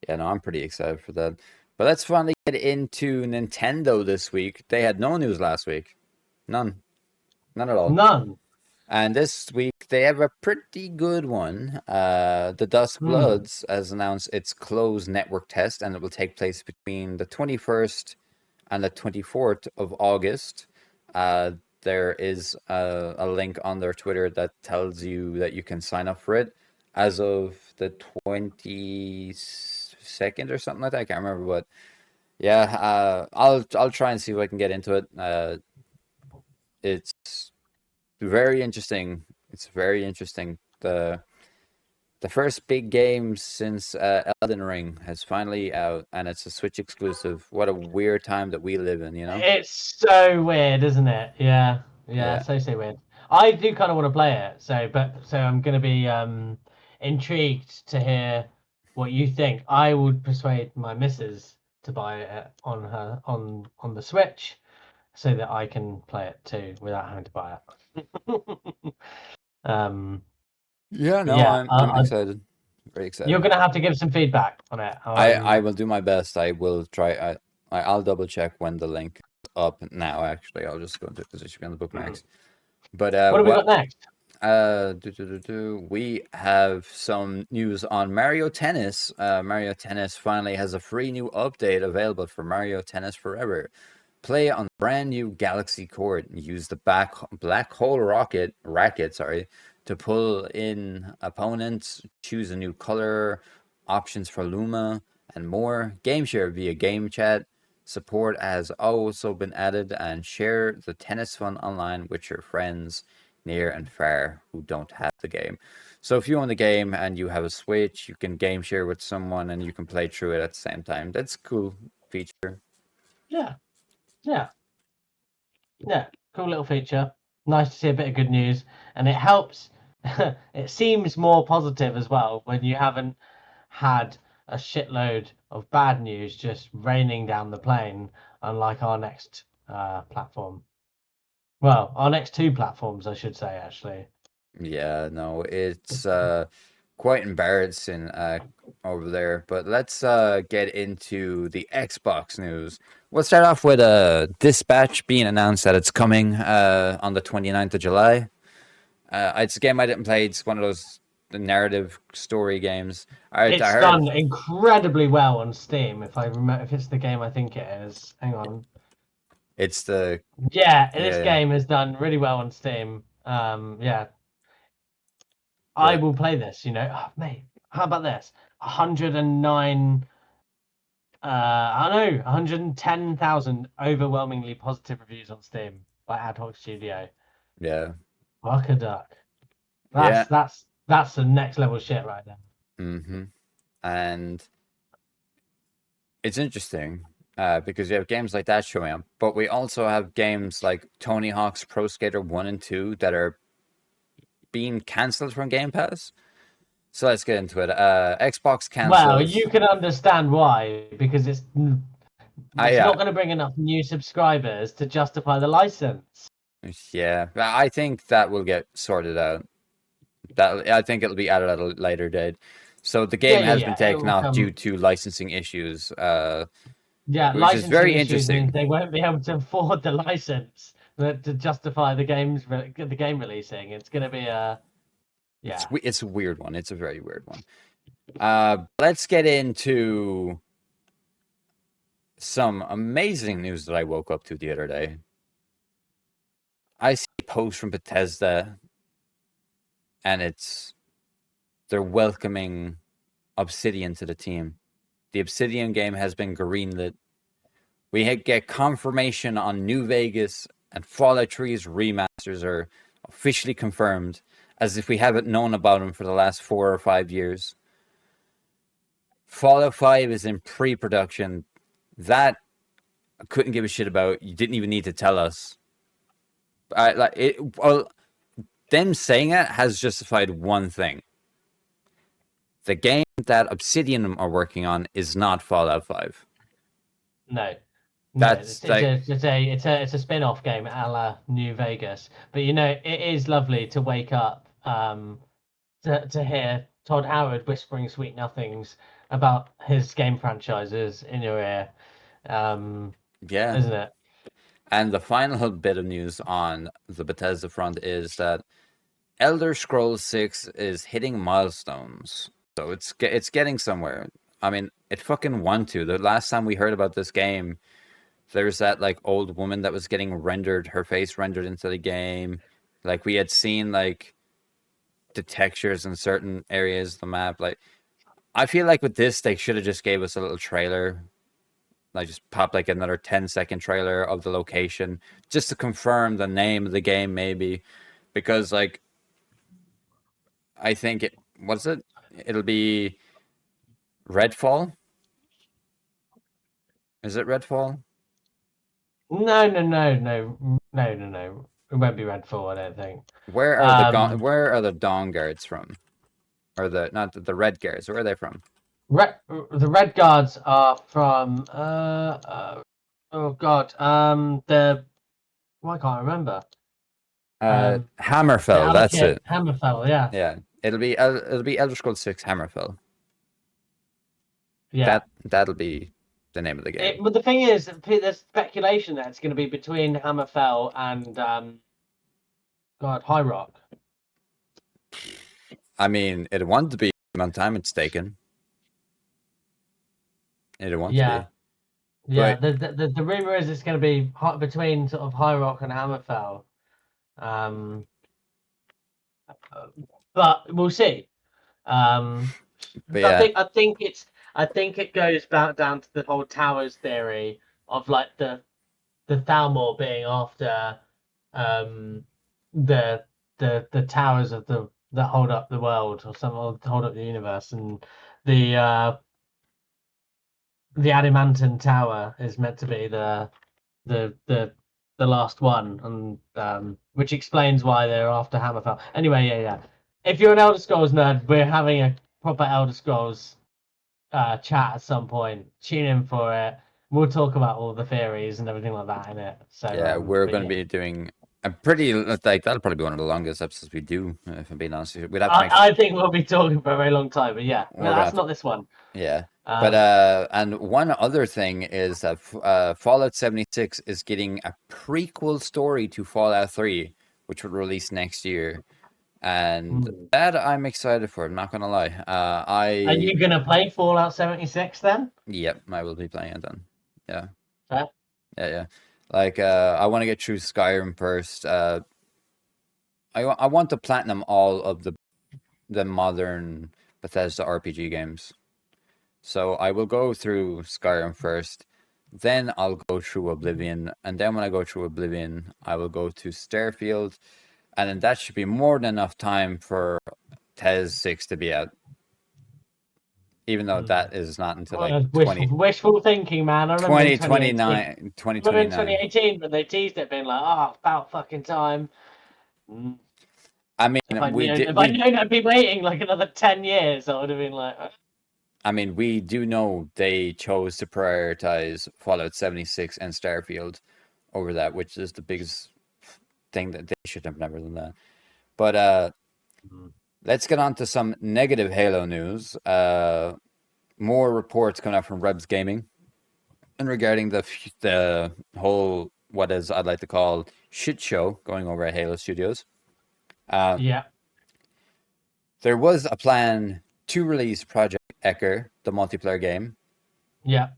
A: yeah. No, I'm pretty excited for that. But let's finally get into Nintendo this week. They had no news last week. None. None at all.
B: None.
A: And this week they have a pretty good one. The Dusk Bloods has announced its closed network test, and it will take place between the 21st and the 24th of August. There is a link on their Twitter that tells you that you can sign up for it as of the 22nd or something like that. I can't remember, but yeah, I'll try and see if I can get into it. It's very interesting. It's very interesting. The first big game since Elden Ring has finally out, and it's a Switch exclusive. What a weird time that we live in, you know?
B: It's so weird, isn't it? Yeah,
A: Yeah.
B: so weird. I do kind of want to play it, so I'm gonna be intrigued to hear what you think. I would persuade my missus to buy it on the Switch, so that I can play it too without having to buy it. um,
A: Yeah, no,
B: yeah,
A: I'm excited. Very
B: you're
A: excited.
B: gonna have to give some feedback on it.
A: I will do my best. I will try. I'll double check when the link is up now. Actually, I'll just go to because it should be on the bookmarks. But
B: what have we got next?
A: we have some news on Mario Tennis. Mario Tennis finally has a free new update available for Mario Tennis Forever. Play on the brand new Galaxy court and use the black hole racket, to pull in opponents, choose a new color, options for Luma, and more. Game share via game chat. Support has also been added, and share the tennis fun online with your friends near and far who don't have the game. So if you own the game and you have a Switch, you can game share with someone and you can play through it at the same time. That's a cool feature.
B: Yeah, yeah, yeah. Cool little feature. Nice to see a bit of good news, and it helps. It seems more positive as well when you haven't had a shitload of bad news just raining down the plane, unlike our next platform. Well, our next two platforms, I should say, actually.
A: Yeah, no, it's quite embarrassing over there. But let's get into the Xbox news. We'll start off with Dispatch being announced that it's coming on the 29th of July. It's a game I didn't play. It's one of those narrative story games. I
B: It's
A: heard
B: done incredibly well on Steam. If I remember, if it's the game I think it is. Hang on.
A: it's the
B: Yeah, this
A: yeah,
B: game has done really well on Steam. Yeah, I
A: but
B: will play this. Oh, mate, how about this? 109. I know 110,000 overwhelmingly positive reviews on Steam by Ad Hoc Studio.
A: yeah,
B: Fuck a duck.
A: yeah.
B: That's the next level shit right there.
A: Mm-hmm. And it's interesting because you have games like that showing up, but we also have games like Tony Hawk's Pro Skater 1 and 2 that are being cancelled from Game Pass. So let's get into it. Xbox
B: Well,
A: cancels.
B: you can understand why, because it's
A: Yeah,
B: not going to bring enough new subscribers to justify the license.
A: yeah. I think that will get sorted out. That I think it'll be added at a later date. So the game has been
B: Yeah. It
A: taken
B: will
A: off due
B: come.
A: to licensing issues,
B: Yeah,
A: which is
B: licensing
A: very
B: issues means
A: interesting.
B: they won't be able to afford the license to justify the game releasing. It's going to be a yeah.
A: It's a weird one. It's a very weird one. Let's get into some amazing news that I woke up to the other day. I see a post from Bethesda, and they're welcoming Obsidian to the team. The Obsidian game has been greenlit. We get confirmation on New Vegas, and Fallout 3's remasters are officially confirmed, as if we haven't known about them for the last 4 or 5 years. Fallout 5 is in pre-production. That I couldn't give a shit about. You didn't even need to tell us. Well, them saying it has justified one thing. The game that Obsidian are working on is not Fallout 5.
B: No, no,
A: That's
B: it's a spin-off game a la New Vegas. But it is lovely to wake up to hear Todd Howard whispering sweet nothings about his game franchises in your ear.
A: yeah.
B: Isn't it?
A: And the final bit of news on the Bethesda front is that Elder Scrolls 6 is hitting milestones. So it's getting somewhere. I mean, it fucking want to. The last time we heard about this game, there's that like old woman that was getting rendered, her face rendered into the game. Like we had seen like the textures in certain areas of the map. Like I feel like with this, they should have just gave us a little trailer. Like just pop like another 10-second trailer of the location just to confirm the name of the game, maybe. Because like I think what's it? It'll be Redfall. Is it Redfall?
B: No, no, no, no, no, no, no. It won't be Redfall, I don't think.
A: Where are
B: Um,
A: where are the Dawn Guards from? Or the not the Red Guards? Where are they from?
B: the Red Guards are from oh God, I can't remember. The
A: Hammerfell. That's
B: Allocate
A: it.
B: Hammerfell, yeah,
A: Yeah, it'll be Elder Scrolls 6 Hammerfell.
B: yeah.
A: That'll be the name of the game.
B: But the thing is, there's speculation that it's going to be between Hammerfell and God, High Rock.
A: I mean, it wanted to be on time it's taken. It want to be.
B: Yeah.
A: But
B: The rumor is it's going to be between sort of High Rock and Hammerfell. But we'll see.
A: yeah.
B: I think it goes back down to the whole towers theory of like the Thalmor being after the the towers of the that hold up the world or some or hold up the universe, and the adamantine tower is meant to be the the the last one, and which explains why they're after Hammerfell. Anyway, yeah. If you're an Elder Scrolls nerd, we're having a proper Elder Scrolls chat at some point. Tune in for it. We'll talk about all the theories and everything like that in it. So
A: Yeah, we're
B: but
A: going to
B: yeah.
A: be doing a pretty like that'll probably be one of the longest episodes we do. If I'm being honest, with you. We'd have to make.
B: I think we'll be talking for a very long time, but yeah,
A: We're
B: well,
A: gonna
B: that's
A: have to.
B: not this one.
A: Yeah, but and one other thing is that Fallout 76 is getting a prequel story to Fallout 3, which will release next year, and that I'm excited for. I'm not gonna lie.
B: Are you gonna play Fallout 76 then?
A: Yep, I will be playing it then. Yeah.
B: Fair?
A: Yeah. Like, I want to get through Skyrim first. I want to platinum all of the modern Bethesda RPG games. So I will go through Skyrim first, then I'll go through Oblivion, and then when I go through Oblivion, I will go to Starfield, and then that should be more than enough time for TES 6 to be out. Even though that is not until like
B: wishful thinking, man. I remember
A: 2029.
B: 2018 when they teased it, being like, "Oh, about fucking time."
A: I mean,
B: if I'd known I'd be waiting like another 10 years, I would have been like.
A: I mean, we do know they chose to prioritize Fallout 76 and Starfield over that, which is the biggest thing that they should have never done that. But let's get on to some negative Halo news. More reports coming out from Rebs Gaming and regarding the whole, what is I'd like to call shit show going over at Halo Studios.
B: Yeah.
A: There was a plan to release Project Ecker, the multiplayer game.
B: Yeah.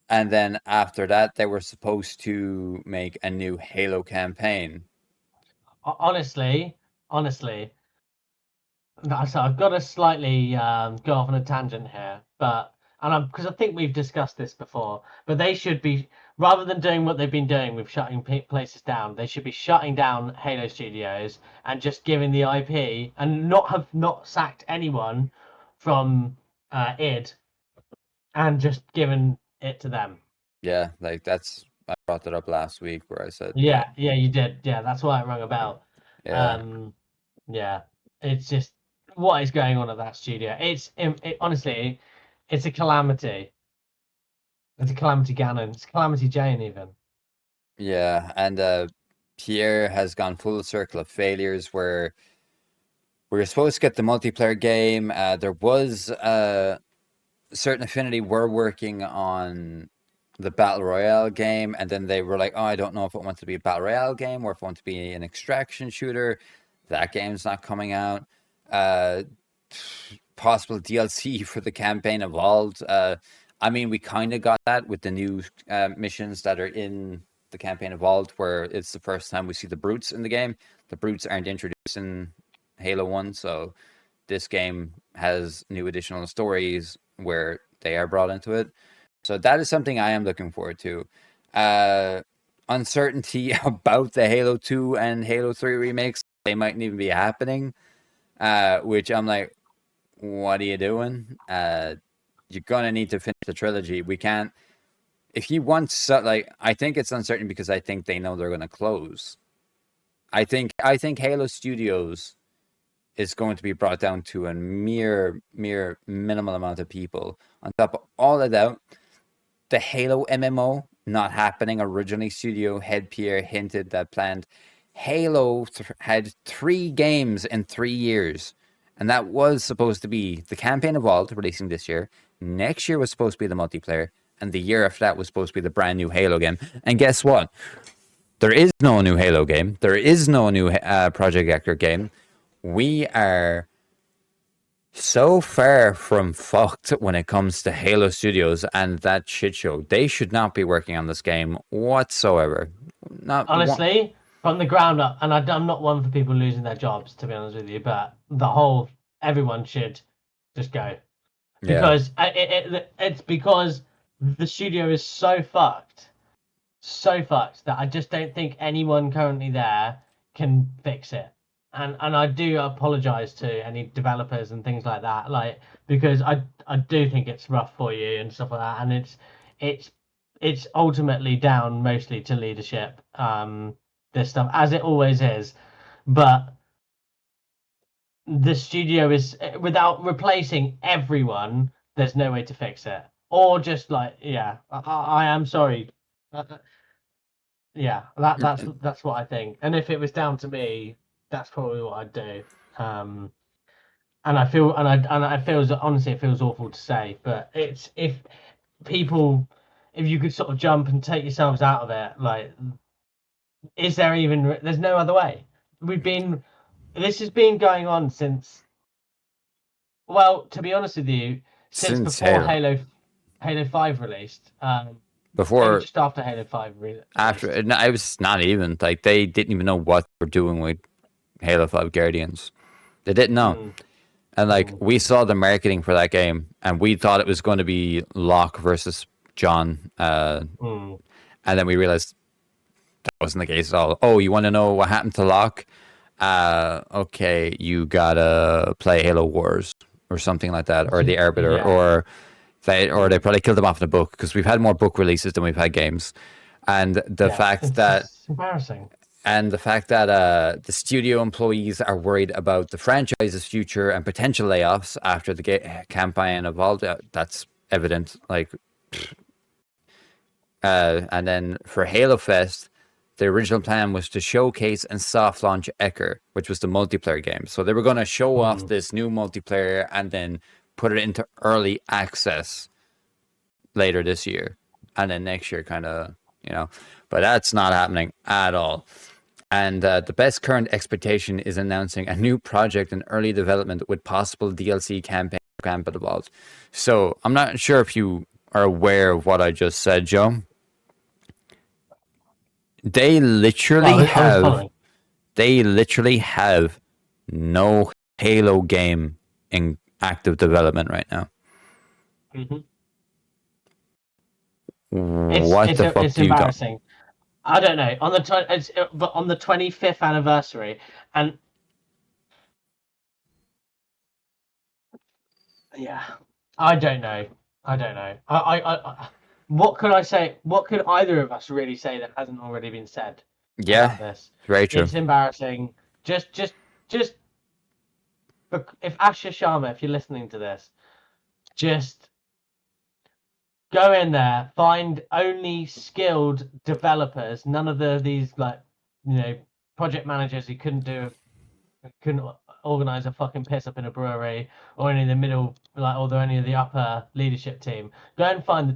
A: And then after that, they were supposed to make a new Halo campaign.
B: Honestly, so I've got to slightly go off on a tangent here, because I think we've discussed this before, but they should be, rather than doing what they've been doing with shutting places down, they should be shutting down Halo Studios and just giving the IP and not sacked anyone from id and just given it to them.
A: Yeah, like I brought it up last week where I said.
B: Yeah, you did. Yeah, that's why it rang a bell.
A: Yeah.
B: Yeah, it's just what is going on at that studio. Honestly, it's a calamity. It's a calamity Ganon. It's a calamity Jane even.
A: Yeah, and Pierre has gone full circle of failures where we were supposed to get the multiplayer game. There was certain Affinity were working on the Battle Royale game, and then they were like, oh, I don't know if it wants to be a Battle Royale game or if it wants to be an extraction shooter. That game's not coming out. Possible DLC for the campaign Evolved. I mean, we kind of got that with the new missions that are in the campaign Evolved, where it's the first time we see the brutes in the game. The brutes aren't introduced in Halo 1, so this game has new additional stories where they are brought into it. So that is something I am looking forward to. Uncertainty about the Halo 2 and Halo 3 remakes. They mightn't even be happening, which I'm like, what are you doing? You're going to need to finish the trilogy. We can't... If you want... I think it's uncertain because I think they know they're going to close. I think Halo Studios is going to be brought down to a mere minimal amount of people. On top of all of that, the Halo MMO not happening. Originally, studio head Pierre hinted that planned Halo had 3 games in 3 years, and that was supposed to be the campaign Evolved, releasing this year. Next year was supposed to be the multiplayer, and the year after that was supposed to be the brand new Halo game. And guess what? There is no new Halo game. There is no new Project Ecker game. We are so far from fucked when it comes to Halo Studios and that shit show. They should not be working on this game whatsoever. Not
B: honestly, from the ground up, and I'm not one for people losing their jobs, to be honest with you, but everyone should just go. Because it's because the studio is so fucked that I just don't think anyone currently there can fix it. And I do apologize to any developers and things like that, like, because I do think it's rough for you and stuff like that, and it's it's ultimately down mostly to leadership, this stuff, as it always is. But the studio is, without replacing everyone, there's no way to fix it. Or just like, yeah, I am sorry. Yeah, that's what I think. And if it was down to me, that's probably what I'd do. Um, and I feel, and I feels, honestly, it feels awful to say, but it's, if people, if you could sort of jump and take yourselves out of it, like, is there even? There's no other way. This has been going on since. Well, to be honest with you, since
A: Since
B: before
A: Halo.
B: Halo 5 released. Maybe
A: Before,
B: just after Halo 5 released.
A: after, no, it was not even like they didn't even know what they were doing with Halo 5 Guardians. They didn't know. And like we saw the marketing for that game, and we thought it was going to be Locke versus John, and then we realized that wasn't the case at all. Oh, you want to know what happened to Locke? Okay, you gotta play Halo Wars or something like that, or the Arbiter,
B: Yeah.
A: or they probably killed them off in a book, because we've had more book releases than we've had games, and the fact that
B: it's embarrassing.
A: And the fact that the studio employees are worried about the franchise's future and potential layoffs after the campaign evolved, that's evident. Like, and then for Halo Fest, the original plan was to showcase and soft launch Ecker, which was the multiplayer game. So they were going to show off this new multiplayer and then put it into early access later this year, and then next year, kind of, But that's not happening at all. And the best current expectation is announcing a new project in early development with possible DLC campaign involved. So I'm not sure if you are aware of what I just said, Joe. They literally have no Halo game in active development right now. What the fuck
B: it's
A: do you
B: embarrassing. I don't know. But on the 25th anniversary, and yeah, I don't know. I what could I say? What could either of us really say that hasn't already been said about this?
A: Very true.
B: It's embarrassing. Just if Asher Sharma, if you're listening to this, just go in there, find only skilled developers, none of these, like, project managers who couldn't organize a fucking piss up in a brewery, or any of the middle, like, or any of the upper leadership team. Go and find the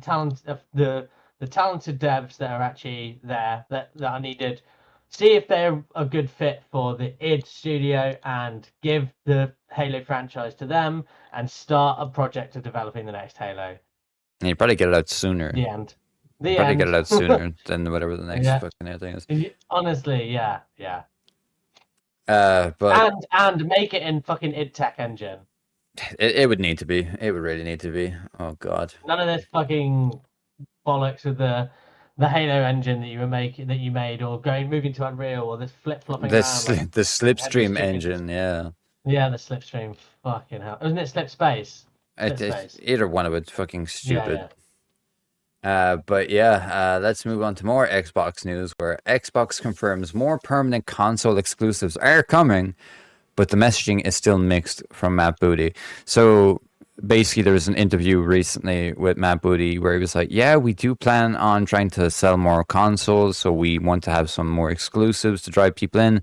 B: talented devs that are actually there, that are needed. See if they're a good fit for the id studio, and give the Halo franchise to them, and start a project of developing the next Halo.
A: And you probably get it out sooner.
B: The end.
A: Get it out sooner than whatever the next fucking thing is.
B: Honestly, yeah.
A: But
B: and make it in fucking id Tech engine.
A: It would need to be. It would really need to be. Oh god.
B: None of this fucking bollocks with the Halo engine that you made, or moving to Unreal, or this flip flopping around.
A: The Slipstream engine, yeah.
B: Yeah, the Slipstream. Fucking hell, wasn't it Slipspace?
A: Either one of it, fucking stupid. But let's move on to more Xbox news, where Xbox confirms more permanent console exclusives are coming, but the messaging is still mixed from Matt Booty. So basically, there was an interview recently with Matt Booty where he was like, yeah, we do plan on trying to sell more consoles, so we want to have some more exclusives to drive people in.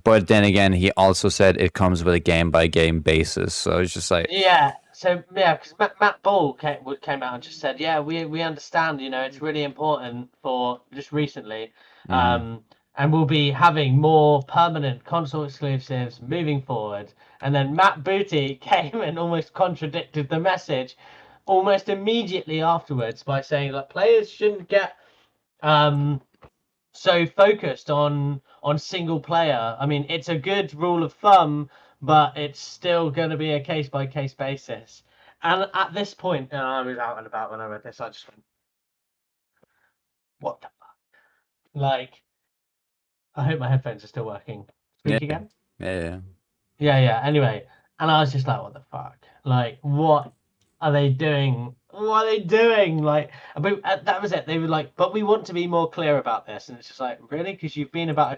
A: But then again, he also said it comes with a game-by-game basis. So it's just like...
B: Yeah, so, yeah, because Matt Ball came out and just said, yeah, we understand, it's really important for, just recently, and we'll be having more permanent console exclusives moving forward. And then Matt Booty came and almost contradicted the message almost immediately afterwards by saying, like, players shouldn't get so focused on single player. I mean, it's a good rule of thumb, but it's still going to be a case-by-case basis. And at this point, and I was out and about when I read this, I just went, "What the fuck?" Like, I hope my headphones are still working. Speak
A: Yeah,
B: again.
A: yeah.
B: Yeah. Anyway, and I was just like, "What the fuck? Like, what are they doing? What are they doing?" Like, but that was it. They were like, "But we want to be more clear about this," and it's just like, really, because you've been about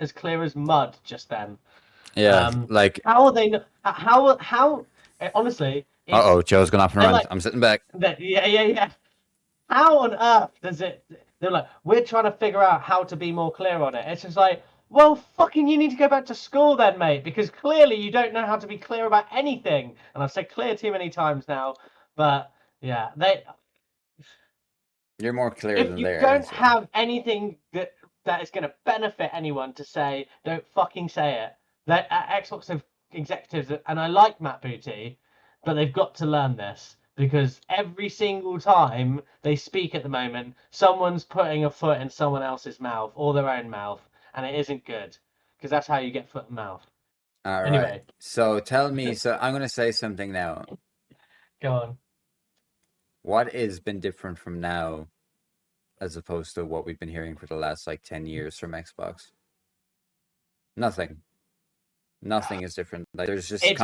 B: as clear as mud just then.
A: Yeah, like,
B: How are they? How? Honestly, it's
A: uh-oh, Joe's gone off and
B: they're
A: run.
B: like,
A: I'm sitting back.
B: yeah. How on earth does it? They're like, we're trying to figure out how to be more clear on it. It's just like, well, fucking, you need to go back to school then, mate, because clearly you don't know how to be clear about anything. And I've said clear too many times now, but yeah,
A: You're more clear
B: if
A: than
B: you
A: they are.
B: don't
A: So.
B: have anything that is going to benefit anyone to say, don't fucking say it. That Xbox have executives, and I like Matt Booty, but they've got to learn this because every single time they speak at the moment, someone's putting a foot in someone else's mouth or their own mouth, and it isn't good because that's how you get foot and mouth.
A: All right.
B: Anyway,
A: So tell me. So I'm gonna say something now.
B: go on.
A: What has been different from now, as opposed to what we've been hearing for the last like 10 years from Xbox? Nothing. Nothing is different. Like there's just
B: It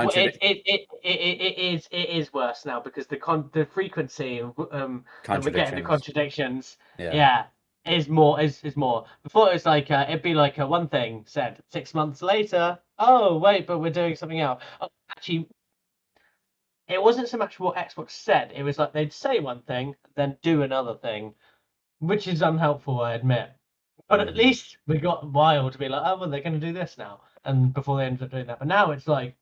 B: is worse now because the frequency that we're getting the
A: contradictions.
B: contradictions,
A: Yeah.
B: yeah, is more. Before it was like it'd be like one thing said 6 months later. Oh wait, but we're doing something else. Oh, actually, it wasn't so much what Xbox said. It was like they'd say one thing, then do another thing, which is unhelpful, I admit. But at
A: Mhm.
B: least we got a while to be like, oh well, they're going to do this now, and before they ended up doing that. But now it's like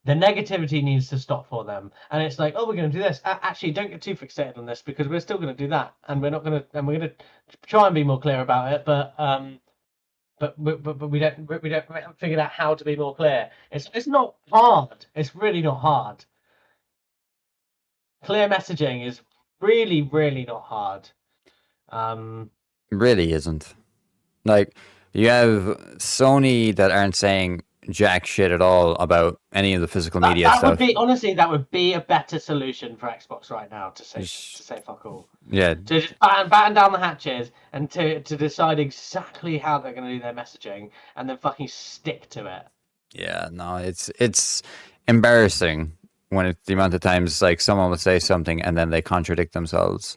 B: the negativity needs to stop for them, and it's like, oh, we're going to do this. Actually, don't get too fixated on this because we're still going to do that, and we're not going to, and we're going to try and be more clear about it, but we haven't figured out how to be more clear. It's not hard. It's really not hard. Clear messaging is really not hard.
A: Really isn't. Like you have Sony that aren't saying jack shit at all about any of the physical media
B: That would
A: stuff.
B: be honestly that would be a better solution for Xbox right now to say fuck all.
A: Yeah,
B: To just batten down the hatches and to decide exactly how they're going to do their messaging and then fucking stick to it.
A: yeah. No, it's embarrassing when the amount of times like someone will say something and then they contradict themselves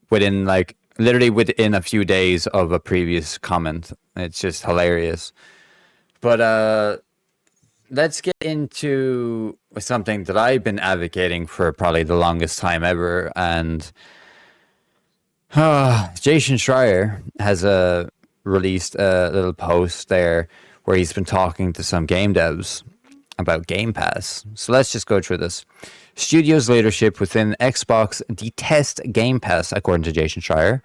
A: within like literally within a few days of a previous comment. It's just hilarious. But let's get into something that I've been advocating for probably the longest time ever, and Jason Schreier has released a little post there where he's been talking to some game devs about Game Pass. So let's just go through this. Studios leadership within Xbox detest Game Pass, according to Jason Schreier.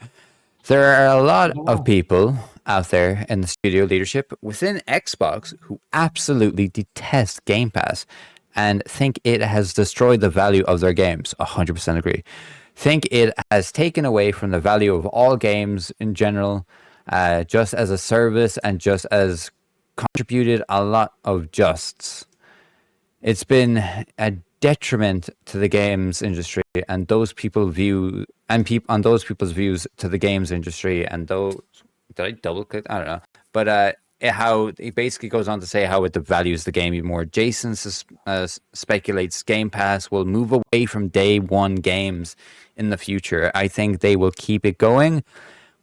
A: There are a lot of people out there in the studio leadership within Xbox who absolutely detest Game Pass and think it has destroyed the value of their games. 100% agree. Think it has taken away from the value of all games in general, just as a service and just as contributed a lot of justs. It's been a detriment to the games industry and those people view and on those people's views to the games industry and those did I double click? I don't know. But how it basically goes on to say how it devalues the game even more. Jason speculates Game Pass will move away from day one games in the future. I think they will keep it going,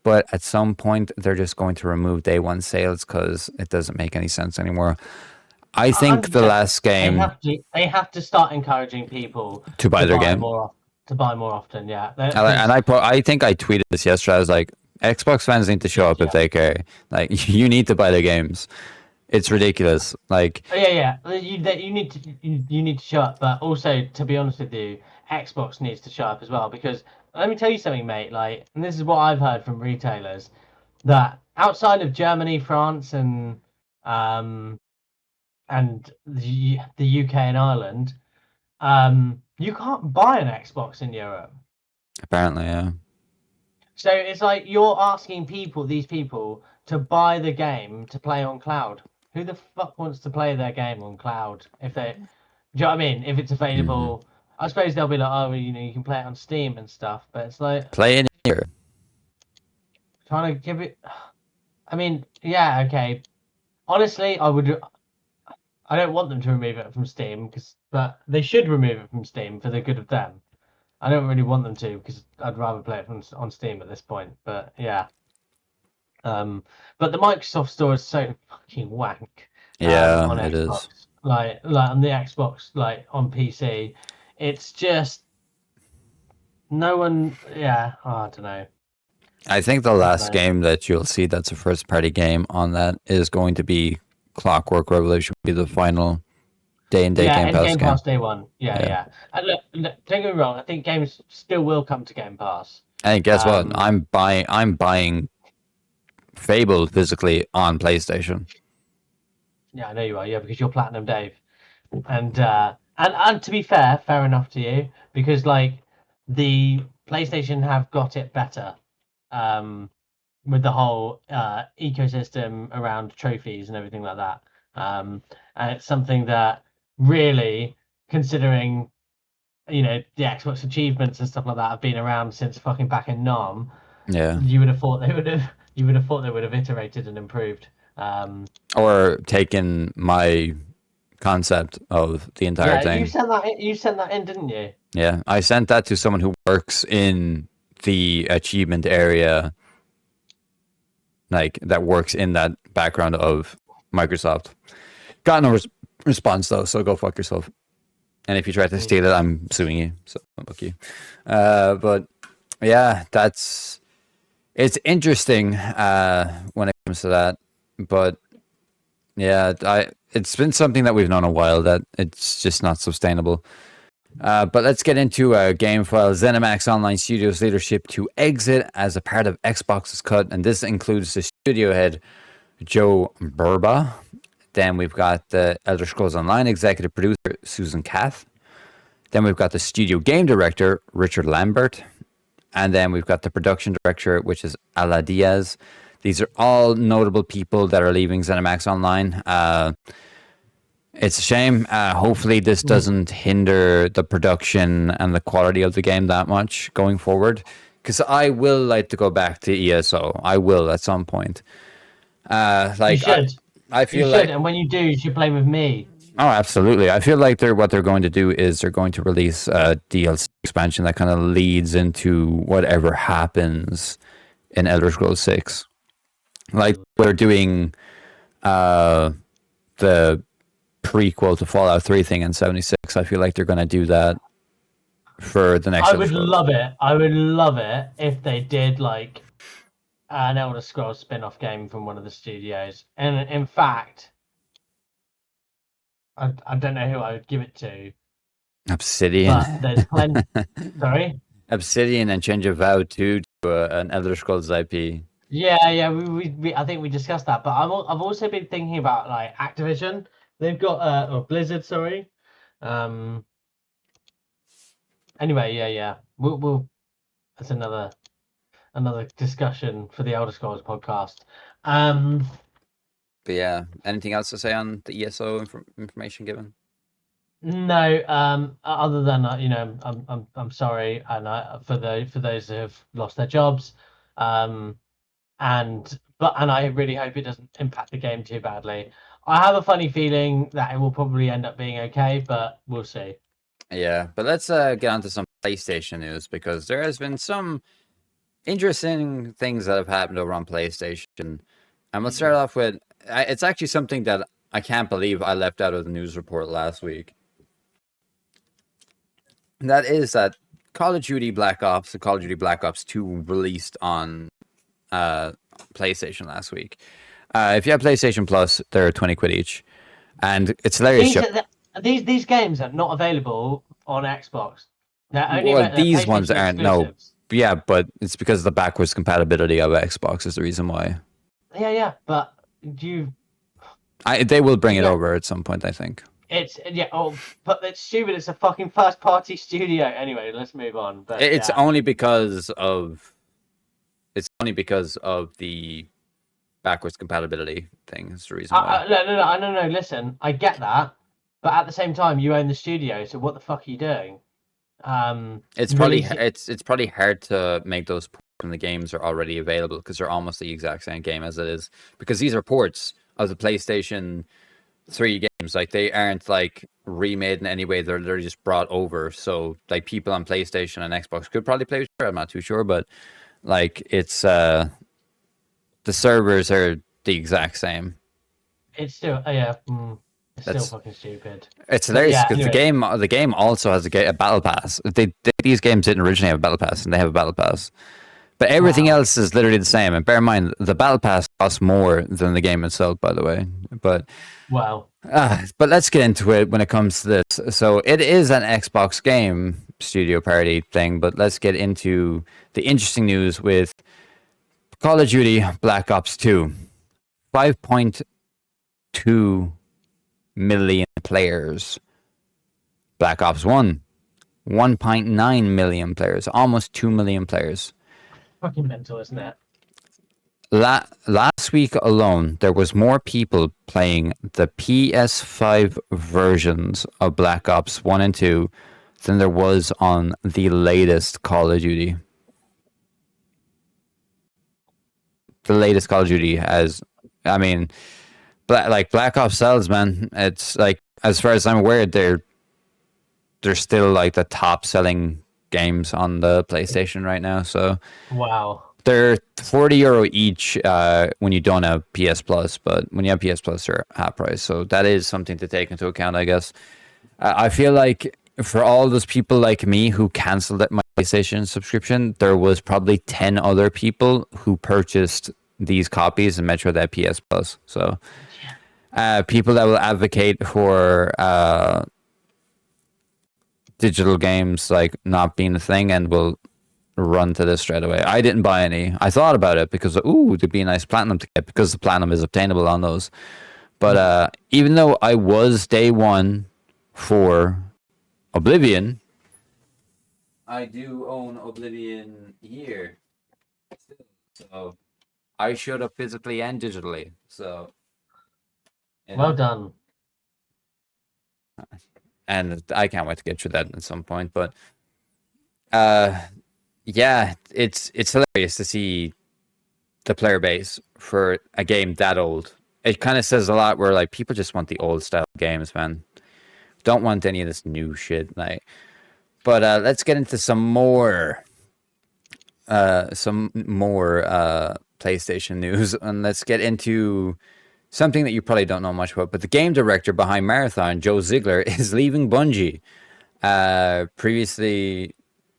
A: but at some point they're just going to remove day one sales because it doesn't make any sense anymore. I think the
B: 100%.
A: last game
B: They have to start encouraging people
A: to buy
B: to
A: their
B: buy
A: game.
B: more to buy more often. Yeah,
A: And
B: because
A: I think I tweeted this yesterday. I was like, Xbox fans need to show up if they care. Like, you need to buy their games. It's ridiculous. Like,
B: yeah. You need to you need to show up, but also to be honest with you, Xbox needs to show up as well because let me tell you something, mate. Like, and this is what I've heard from retailers that outside of Germany, France, um the UK and Ireland, you can't buy an Xbox in Europe.
A: apparently, yeah.
B: So it's like you're asking these people, to buy the game to play on cloud. Who the fuck wants to play their game on cloud if they? Do you know what I mean? If it's
A: Hmm.
B: available I suppose they'll be like, oh, you can play it on Steam and stuff, but it's like
A: Play in here.
B: trying to give it. I mean, yeah, okay. Honestly, I don't want them to remove it from Steam, but they should remove it from Steam for the good of them. I don't really want them to because I'd rather play it on Steam at this point. But yeah, but the Microsoft Store is so fucking wank.
A: Yeah,
B: On
A: it
B: Xbox,
A: is.
B: like on the Xbox, like on PC, it's just no one. Yeah, oh, I don't know.
A: I think the last game that you'll see that's a first party game on that is going to be Clockwork Revolution, be the final day and day Game Pass
B: Game
A: game.
B: Pass day one. Yeah. And look, don't get me wrong. I think games still will come to Game Pass.
A: And guess what? I'm buying Fable physically on PlayStation.
B: Yeah, I know you are. Yeah, because you're Platinum Dave. And to be fair enough to you, because like the PlayStation have got it better, with the whole ecosystem around trophies and everything like that. And it's something that really, considering the Xbox achievements and stuff like that have been around since fucking back in NARM.
A: Yeah.
B: You would have thought they would have iterated and improved.
A: Or taken my concept of the entire thing.
B: You sent that in, didn't you?
A: Yeah, I sent that to someone who works in the achievement area, like that works in that background of Microsoft. Got no response though, so go fuck yourself. And if you try to steal it, I'm suing you. So fuck you. But yeah, it's interesting when it comes to that. But yeah, it's been something that we've known a while that it's just not sustainable. But let's get into game file. ZeniMax Online Studios leadership to exit as a part of Xbox's cut, and this includes the studio head Joe Burba. Then we've got the Elder Scrolls Online executive producer Susan Kath. Then we've got the studio game director Richard Lambert, and then we've got the production director, which is Ala Diaz. These are all notable people that are leaving ZeniMax Online. It's a shame. Hopefully this doesn't hinder the production and the quality of the game that much going forward, because I will like to go back to ESO. I will at some point. You
B: should.
A: I feel
B: you should, and when you do, you should play with me.
A: Oh, absolutely. I feel like what they're going to do is they're going to release a DLC expansion that kind of leads into whatever happens in Elder Scrolls 6. Like we're doing the prequel to Fallout 3 thing in 76. I feel like they're going to do that for the next
B: I would love it. I would love it if they did like an Elder Scrolls spin-off game from one of the studios. And in fact, I don't know who I would give it to.
A: Obsidian.
B: But there's plenty. Sorry?
A: Obsidian and change of vow to an Elder Scrolls IP.
B: Yeah. We I think we discussed that, but I've also been thinking about like Activision. They've got or Blizzard, sorry. Anyway, yeah. We'll that's another discussion for the Elder Scrolls podcast.
A: But yeah, anything else to say on the ESO information given?
B: No, other than I'm sorry, and for those who have lost their jobs, and I really hope it doesn't impact the game too badly. I have a funny feeling that it will probably end up being okay, but we'll see.
A: Yeah, but let's get on to some PlayStation news, because there has been some interesting things that have happened over on PlayStation. And we'll start off with, it's actually something that I can't believe I left out of the news report last week. And that is that Call of Duty Black Ops and Call of Duty Black Ops 2 released on PlayStation last week. If you have PlayStation Plus, they're 20 quid each. And it's hilarious.
B: These games are not available on Xbox.
A: These ones aren't. No. Yeah, but it's because of the backwards compatibility of Xbox is the reason why.
B: Yeah, but
A: they will bring it over at some point, I think.
B: But it's stupid. It's a fucking first-party studio. Anyway, let's move on. But
A: it's only because of the backwards compatibility thing. Is the reason why.
B: No. Listen, I get that, but at the same time, you own the studio, so what the fuck are you doing?
A: It's probably
B: Releasing.
A: it's probably hard to make those ports when the games are already available because they're almost the exact same game as it is. Because these are ports of the PlayStation 3 games. Like they aren't like remade in any way. They're just brought over. So like people on PlayStation and Xbox could probably play with it. I'm not too sure, but like it's the servers are the exact same.
B: It's still yeah. It's still
A: That's
B: fucking stupid.
A: It's
B: But
A: hilarious
B: yeah.
A: because
B: Anyway.
A: the game also has a battle pass. These games didn't originally have a battle pass, and they have a battle pass. But everything
B: Wow.
A: else is literally the same. And bear in mind, the battle pass costs more than the game itself, by the way.
B: Wow.
A: But let's get into it when it comes to this. So it is an Xbox game studio party thing, but let's get into the interesting news with Call of Duty Black Ops 2. 5.2 million players. Black Ops 1, 1.9 million players, almost 2 million players.
B: Fucking mental, isn't it?
A: Last week alone, there was more people playing the PS5 versions of Black Ops 1 and 2 than there was on the latest Call of Duty. The latest Call of Duty has, I mean, Black Ops sells, man. It's like, as far as I'm aware, they're still like the top selling games on the PlayStation right now. So
B: Wow.
A: they're €40 each when you don't have PS Plus, but when you have PS Plus, they're half price. So that is something to take into account, I guess. I feel like for all those people like me who canceled my PlayStation subscription, there was probably 10 other people who purchased these copies and made sure they had PS Plus. So people that will advocate for digital games like not being a thing and will run to this straight away. I didn't buy any. I thought about it because there'd be a nice platinum to get because the platinum is obtainable on those. But even though I was day one for Oblivion, I do own Oblivion here. So I showed up physically and digitally. So
B: Well done.
A: And I can't wait to get through that at some point. But yeah, it's hilarious to see the player base for a game that old. It kind of says a lot where like people just want the old style games, man. Don't want any of this new shit. Like, but let's get into some more PlayStation news, and let's get into something that you probably don't know much about. But the game director behind Marathon, Joe Ziegler, is leaving Bungie. Previously,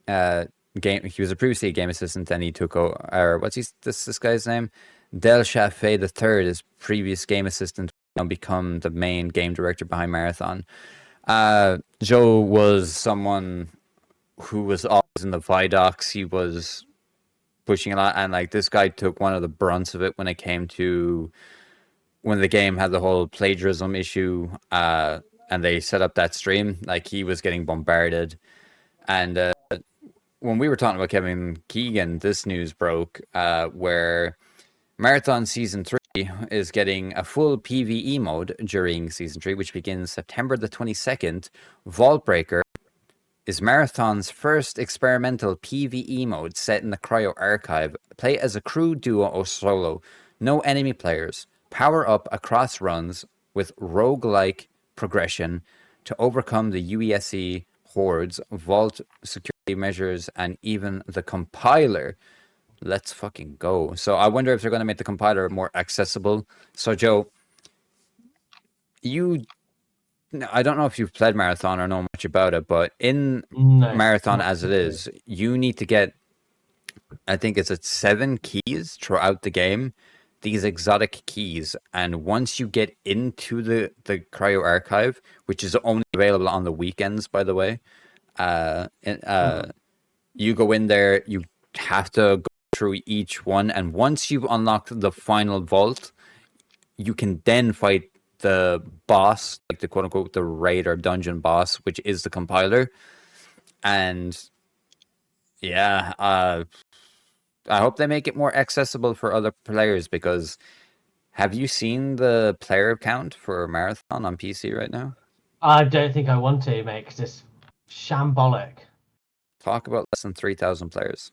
A: he was previously a game assistant, and he took over. Or this guy's name? Del Chaffee III, his previous game assistant, now become the main game director behind Marathon. Joe was someone who was always in the Vidocs. He was pushing a lot, and like this guy took one of the brunts of it when it came to when the game had the whole plagiarism issue, and they set up that stream. Like he was getting bombarded, and when we were talking about Kevin Keegan, this news broke where Marathon Season 3 is getting a full PvE mode during Season 3, which begins September the 22nd. Vaultbreaker is Marathon's first experimental PvE mode set in the Cryo Archive. Play as a crew, duo, or solo. No enemy players. Power up across runs with roguelike progression to overcome the UESC hordes, vault security measures, and even the compiler. Let's fucking go. So I wonder if they're going to make the compiler more accessible. So Joe, I don't know if you've played Marathon or know much about it, but in
B: No,
A: Marathon
B: not
A: as it
B: particularly.
A: is, you need to get, I think it's at 7 keys throughout the game, these exotic keys. And once you get into the Cryo Archive, which is only available on the weekends, by the way, you go in there, you have to go through each one. And once you've unlocked the final vault, you can then fight the boss, like the quote unquote the raid or dungeon boss, which is the compiler. And yeah, I hope they make it more accessible for other players because have you seen the player count for Marathon on PC right now?
B: I don't think I want to, mate, because it's shambolic.
A: Talk about less than 3,000 players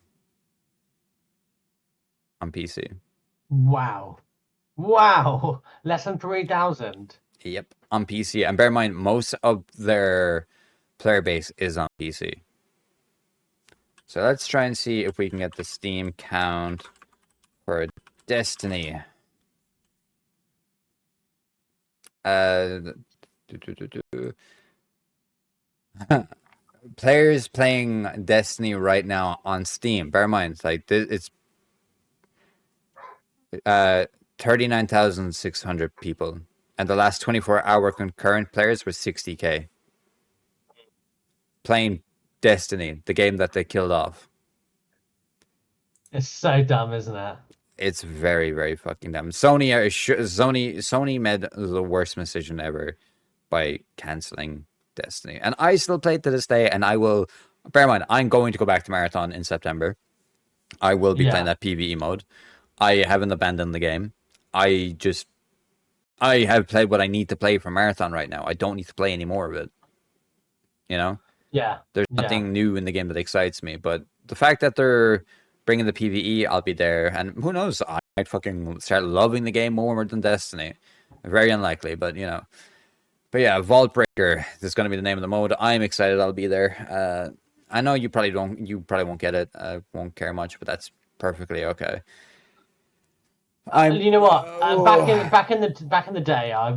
A: on PC.
B: Wow. Wow. Less than 3,000.
A: Yep, on PC. And bear in mind, most of their player base is on PC. So let's try and see if we can get the Steam count for Destiny. Players playing Destiny right now on Steam. Bear in mind, like it's 39,600 people, and the last 24-hour concurrent players were 60K playing Destiny, the game that they killed off.
B: It's so dumb, isn't it?
A: It's very, very fucking dumb. Sony made the worst decision ever by canceling Destiny, and I still play it to this day. And I will bear in mind, I'm going to go back to Marathon in September. I will be playing that PvE mode. I haven't abandoned the game. I have played what I need to play for Marathon right now. I don't need to play any more of it. You know?
B: Yeah.
A: There's nothing new in the game that excites me, but the fact that they're bringing the PvE, I'll be there. And who knows? I might fucking start loving the game more than Destiny. Very unlikely, but you know. But yeah, Vault Breaker is going to be the name of the mode. I'm excited. I'll be there. I know you probably don't. You probably won't get it. Won't care much, but that's perfectly okay.
B: You know what? Back in the day, I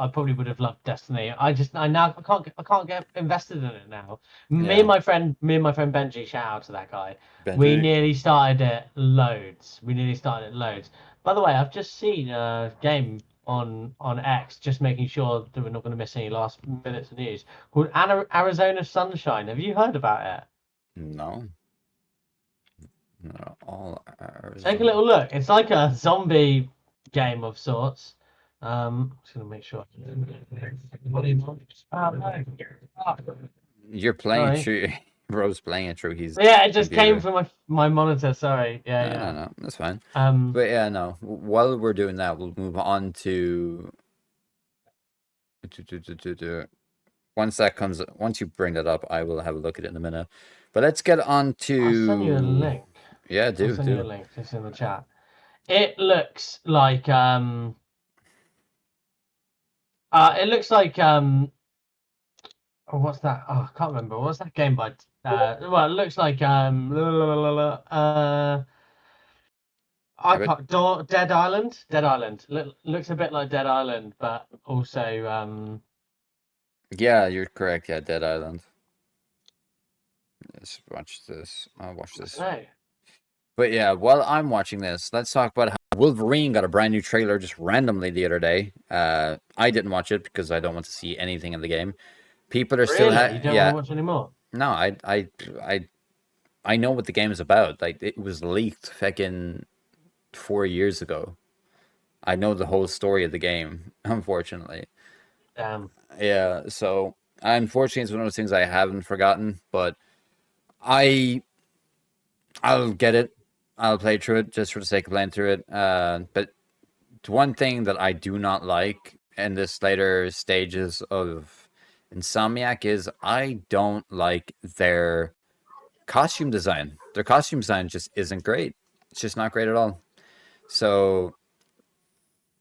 B: probably would have loved Destiny. I can't get invested in it now. Me and my friend Benji, shout out to that guy.
A: Benji.
B: We nearly started it loads. By the way, I've just seen a game on X, just making sure that we're not going to miss any last minutes of news, called Arizona Sunshine. Have you heard about it?
A: No. All
B: Take a little look. It's like a zombie game of sorts. Just gonna make sure.
A: You're playing through. Rose playing it through his.
B: Yeah, it just came from my monitor. Sorry. Yeah.
A: No, that's fine. But yeah, no. While we're doing that, we'll move on to. Once you bring that up, I will have a look at it in a minute. But let's get on to.
B: I'll send you a link.
A: Yeah, do.
B: I'll send you a link. It's in the chat. It looks like oh, what's that? Oh, I can't remember. What's that game by? Well, it looks like Dead Island. Dead Island. Looks a bit like Dead Island, but also
A: Yeah, you're correct. Yeah, Dead Island. Let's watch this. I'll watch this.
B: No.
A: But yeah, while I'm watching this, let's talk about how Wolverine got a brand new trailer just randomly the other day. I didn't watch it because I don't want to see anything in the game. People are
B: really?
A: still
B: You don't want to watch anymore?
A: No, I know what the game is about. Like, it was leaked fucking 4 years ago. I know the whole story of the game, unfortunately.
B: Damn.
A: Yeah, so unfortunately it's one of those things I haven't forgotten, but I'll get it. I'll play through it just for the sake of playing through it. But one thing that I do not like in this later stages of Insomniac is I don't like their costume design. Their costume design just isn't great. It's just not great at all. So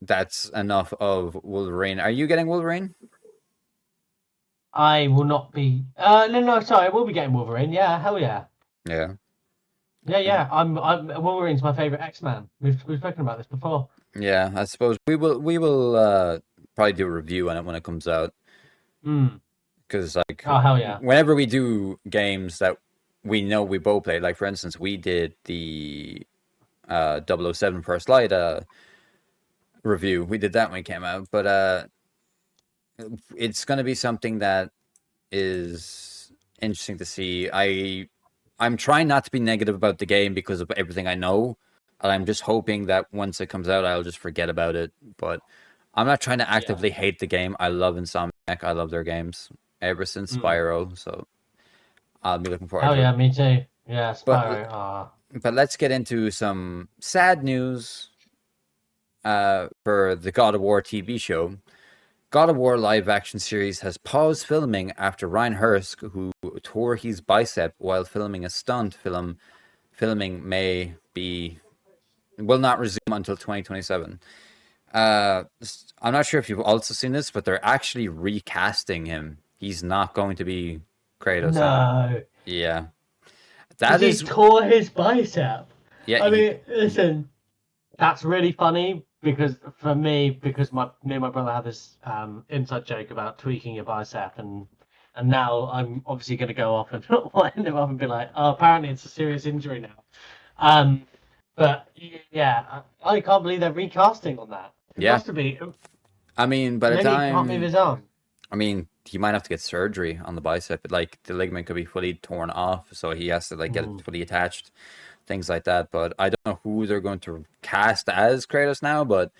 A: that's enough of Wolverine. Are you getting Wolverine?
B: I will not be. No, sorry. I will be getting Wolverine. Yeah, hell yeah.
A: Yeah.
B: Yeah. I'm Wolverine's my favorite X-Man. We've spoken about this before.
A: Yeah, I suppose we will probably do a review on it when it comes out. Because like,
B: oh hell yeah,
A: whenever we do games that we know we both played, like for instance, we did the 007 First Light review. We did that when it came out, but it's going to be something that is interesting to see. I'm trying not to be negative about the game because of everything I know, and I'm just hoping that once it comes out, I'll just forget about it. But I'm not trying to actively hate the game. I love Insomniac. I love their games ever since Spyro, so I'll be looking forward to it.
B: Oh yeah, me too. Yeah, Spyro.
A: But let's get into some sad news for the God of War TV show. God of War live action series has paused filming after Ryan Hurst, who tore his bicep while filming a stunt film, filming will not resume until 2027. I'm not sure if you've also seen this, but they're actually recasting him. He's not going to be Kratos anymore.
B: No,
A: Yeah,
B: because
A: that
B: he
A: is.
B: tore his bicep.
A: Yeah,
B: I mean, listen, that's really funny because for me, because me and my brother had this inside joke about tweaking your bicep, and now I'm obviously going to go off and wind him up and be like, oh, apparently it's a serious injury now. But yeah, I can't believe they're recasting on that. It
A: yeah.
B: must have been.
A: I mean, by the
B: Maybe he can't move
A: time,
B: his arm.
A: I mean, he might have to get surgery on the bicep. Like the ligament could be fully torn off, so he has to like get it fully attached, things like that. But I don't know who they're going to cast as Kratos now. But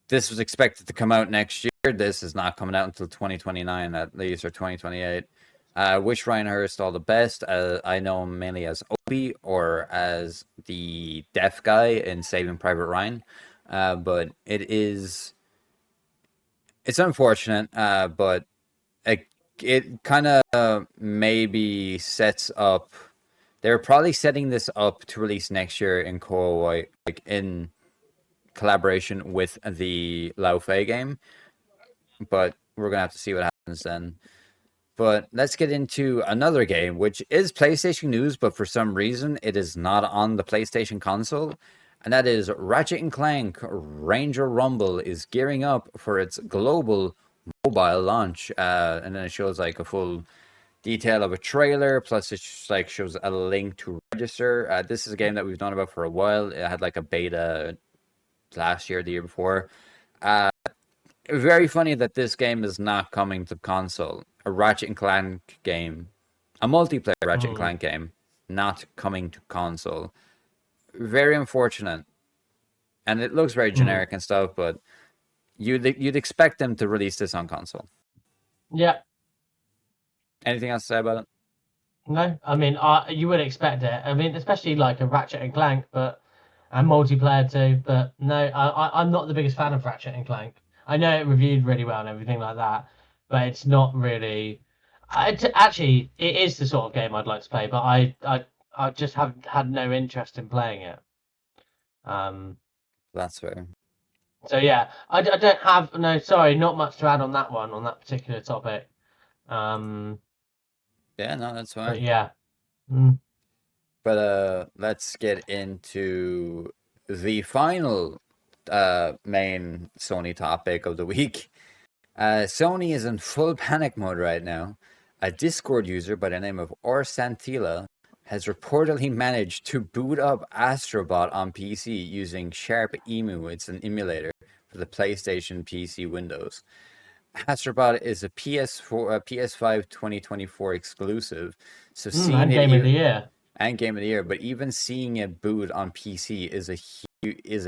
A: this was expected to come out next year. This is not coming out until 2029 at least, or 2028. Wish Ryan Hurst all the best. I know him mainly as Obi or as the deaf guy in Saving Private Ryan. But it's unfortunate, but it kind of maybe sets up. They're probably setting this up to release next year in like in collaboration with the Lao Fei game, but we're gonna have to see what happens then. But let's get into another game, which is PlayStation news, but for some reason it is not on the PlayStation console, and that is Ratchet and Clank Ranger Rumble is gearing up for its global mobile launch, and then it shows like a full detail of a trailer, plus it like shows a link to register. This is a game that we've known about for a while. It had like a beta last year, the year before. Very funny that this game is not coming to console. A Ratchet and Clank game, a multiplayer Ratchet and Clank game, not coming to console. Very unfortunate. And it looks very generic and stuff, but you'd expect them to release this on console.
B: Yeah.
A: Anything else to say about it?
B: No, I mean, you would expect it. I mean, especially like a Ratchet and Clank, and multiplayer too. But no, I'm not the biggest fan of Ratchet and Clank. I know it reviewed really well and everything like that, but it's not really. Actually, it is the sort of game I'd like to play, but I just have had no interest in playing it.
A: That's fair.
B: So yeah, I don't have sorry, not much to add on that one on that particular topic.
A: Yeah, no, that's fine.
B: But yeah.
A: But let's get into the final main Sony topic of the week. Sony is in full panic mode right now. A Discord user by the name of Orsantila has reportedly managed to boot up Astrobot on PC using Sharp Emu. It's an emulator for the PlayStation PC Windows. Astrobot is a PS5 2024 exclusive. So
B: And Game of the Year.
A: And Game of the Year, but even seeing it boot on PC is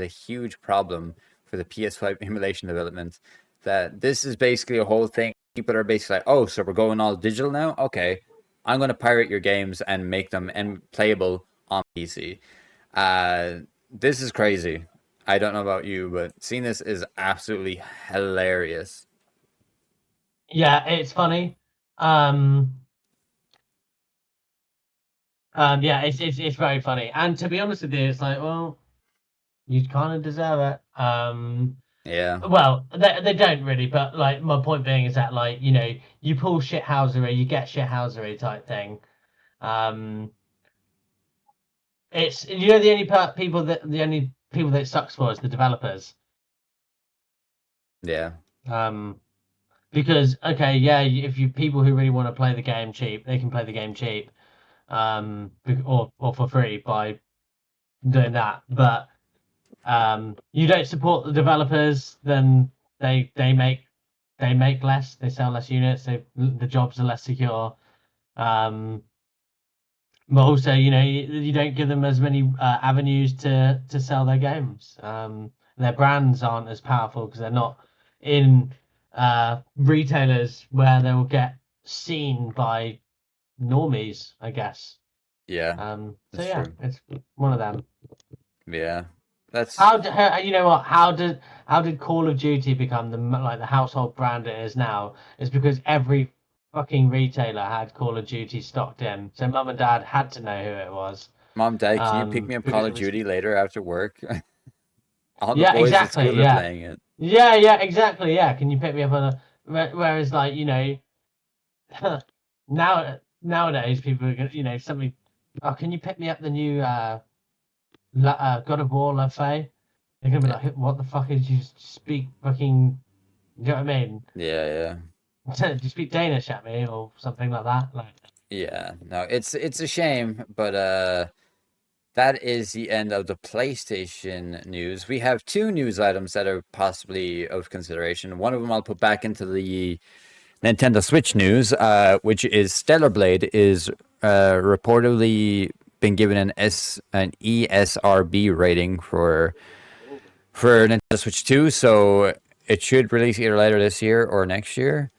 A: a huge problem for the PS5 emulation development. That this is basically a whole thing. People are basically like, oh, so we're going all digital now? Okay, I'm going to pirate your games and make them playable on PC. This is crazy. I don't know about you, but seeing this is absolutely hilarious.
B: Yeah, it's funny. Yeah, it's very funny. And to be honest with you, it's like, well, you kind of deserve it.
A: Yeah.
B: Well, they don't really, but like my point being is that like you pull shithousery, you get shithousery type thing. It's the only people that it sucks for is the developers.
A: Yeah.
B: Because okay, yeah, if you people who really want to play the game cheap, they can play the game cheap, or for free by doing that. But you don't support the developers, then they make less, they sell less units, the jobs are less secure. But also, you don't give them as many avenues to sell their games. Their brands aren't as powerful because they're not in retailers where they will get seen by normies, I guess.
A: Yeah.
B: So yeah, true. It's one of them.
A: Yeah. That's
B: you know what? How did Call of Duty become the household brand it is now? Is because every fucking retailer had Call of Duty stocked in, so mum and dad had to know who it was.
A: Mom, Dad, can you pick me up Call
B: Because
A: of
B: it was.
A: Duty later after work? All the
B: Yeah,
A: boys at
B: exactly.
A: school are
B: Yeah,
A: playing it.
B: yeah, exactly. Yeah, can you pick me up on a? Whereas, like, nowadays people are gonna, something. Oh, can you pick me up the new God of War, let's say? They're gonna be like, what the fuck is you speak fucking? You know what I mean?
A: Yeah, yeah.
B: Do you speak Danish at me or something like that? Like,
A: Yeah, no, it's a shame, but that is the end of the PlayStation news. We have two news items that are possibly of consideration. One of them I'll put back into the Nintendo Switch news, which is Stellar Blade is reportedly been given an ESRB rating for Nintendo Switch 2, so it should release either later this year or next year.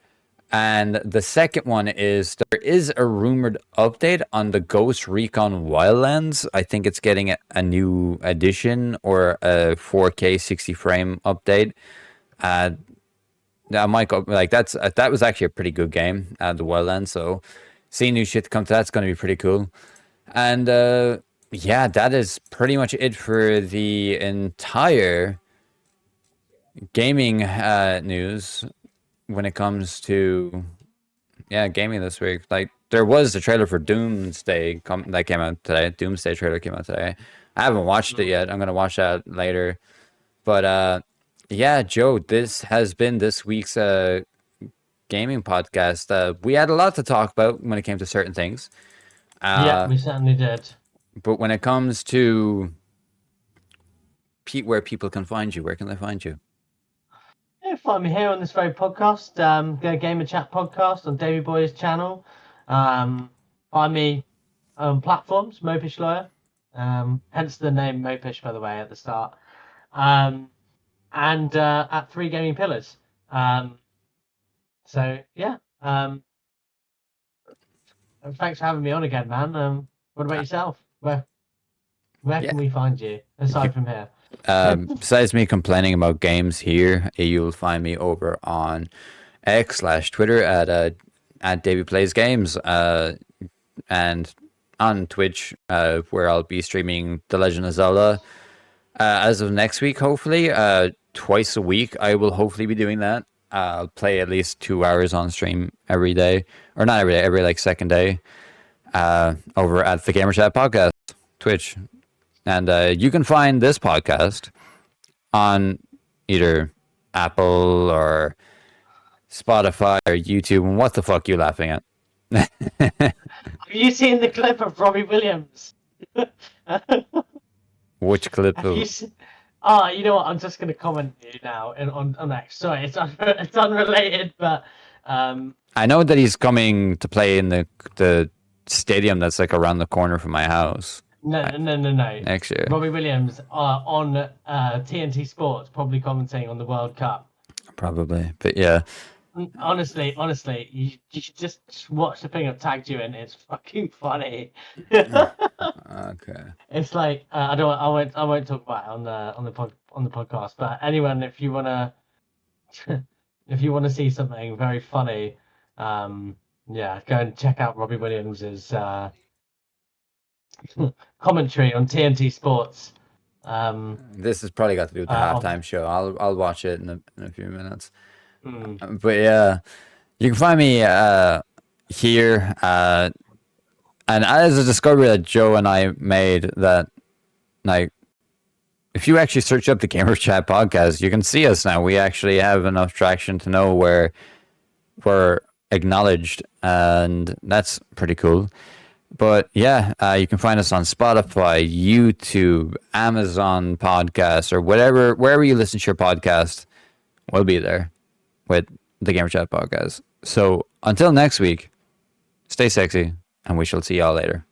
A: And the second one is there is a rumored update on the Ghost Recon Wildlands. I think it's getting a new edition or a 4K 60 frame update. Uh, I might go like that was actually a pretty good game, the Wildlands. So seeing new shit come to that's going to be pretty cool. And yeah, that is pretty much it for the entire gaming news when it comes to gaming this week. Like there was the trailer for Doomsday that came out today. Doomsday trailer came out today. I haven't watched it yet. I'm gonna watch that later. But yeah, Joe, this has been this week's gaming podcast. We had a lot to talk about when it came to certain things.
B: yeah, we certainly did.
A: But when it comes to where people can find you, where can they find you?
B: Yeah, find me here on this very podcast, the Gamer Chat podcast on Davey Boy's channel. Find me on platforms, Mopish Lawyer, hence the name Mopish, by the way, at the start. And at Three Gaming Pillars. So yeah. Thanks for having me on again, man. What about yourself? Where can we find you aside from here?
A: Besides me complaining about games here, you'll find me over on X/Twitter at Davey Plays Games, and on Twitch, where I'll be streaming The Legend of Zelda. As of next week, hopefully, twice a week, I will hopefully be doing that. I'll play at least 2 hours on stream every day, or not every day, every like second day, over at the Gamer Chat podcast, Twitch. And you can find this podcast on either Apple or Spotify or YouTube. And what the fuck are you laughing at?
B: Have you seen the clip of Robbie Williams?
A: Which clip
B: Have
A: of...
B: you seen... Oh, you know what? I'm just going to comment you now on X. Sorry, it's unrelated, but
A: I know that he's coming to play in the stadium that's like around the corner from my house.
B: No.
A: Next year.
B: Robbie Williams on TNT Sports, probably commenting on the World Cup.
A: Probably, but yeah.
B: Honestly, you should just watch the thing I've tagged you in. It's fucking funny.
A: Okay.
B: It's like I won't talk about it on the podcast. But anyone, if you wanna see something very funny, yeah, go and check out Robbie Williams's commentary on TNT Sports.
A: This has probably got to do with the halftime show. I'll watch it in a few minutes.
B: Mm.
A: But yeah, you can find me here. And as a discovery that Joe and I made, that like if you actually search up the Gamer Chat podcast, you can see us now. We actually have enough traction to know where we're acknowledged, and that's pretty cool. But yeah, you can find us on Spotify, YouTube, Amazon Podcasts, or wherever you listen to your podcast, we'll be there with the Gamer Chat podcast. So until next week, stay sexy, and we shall see y'all later.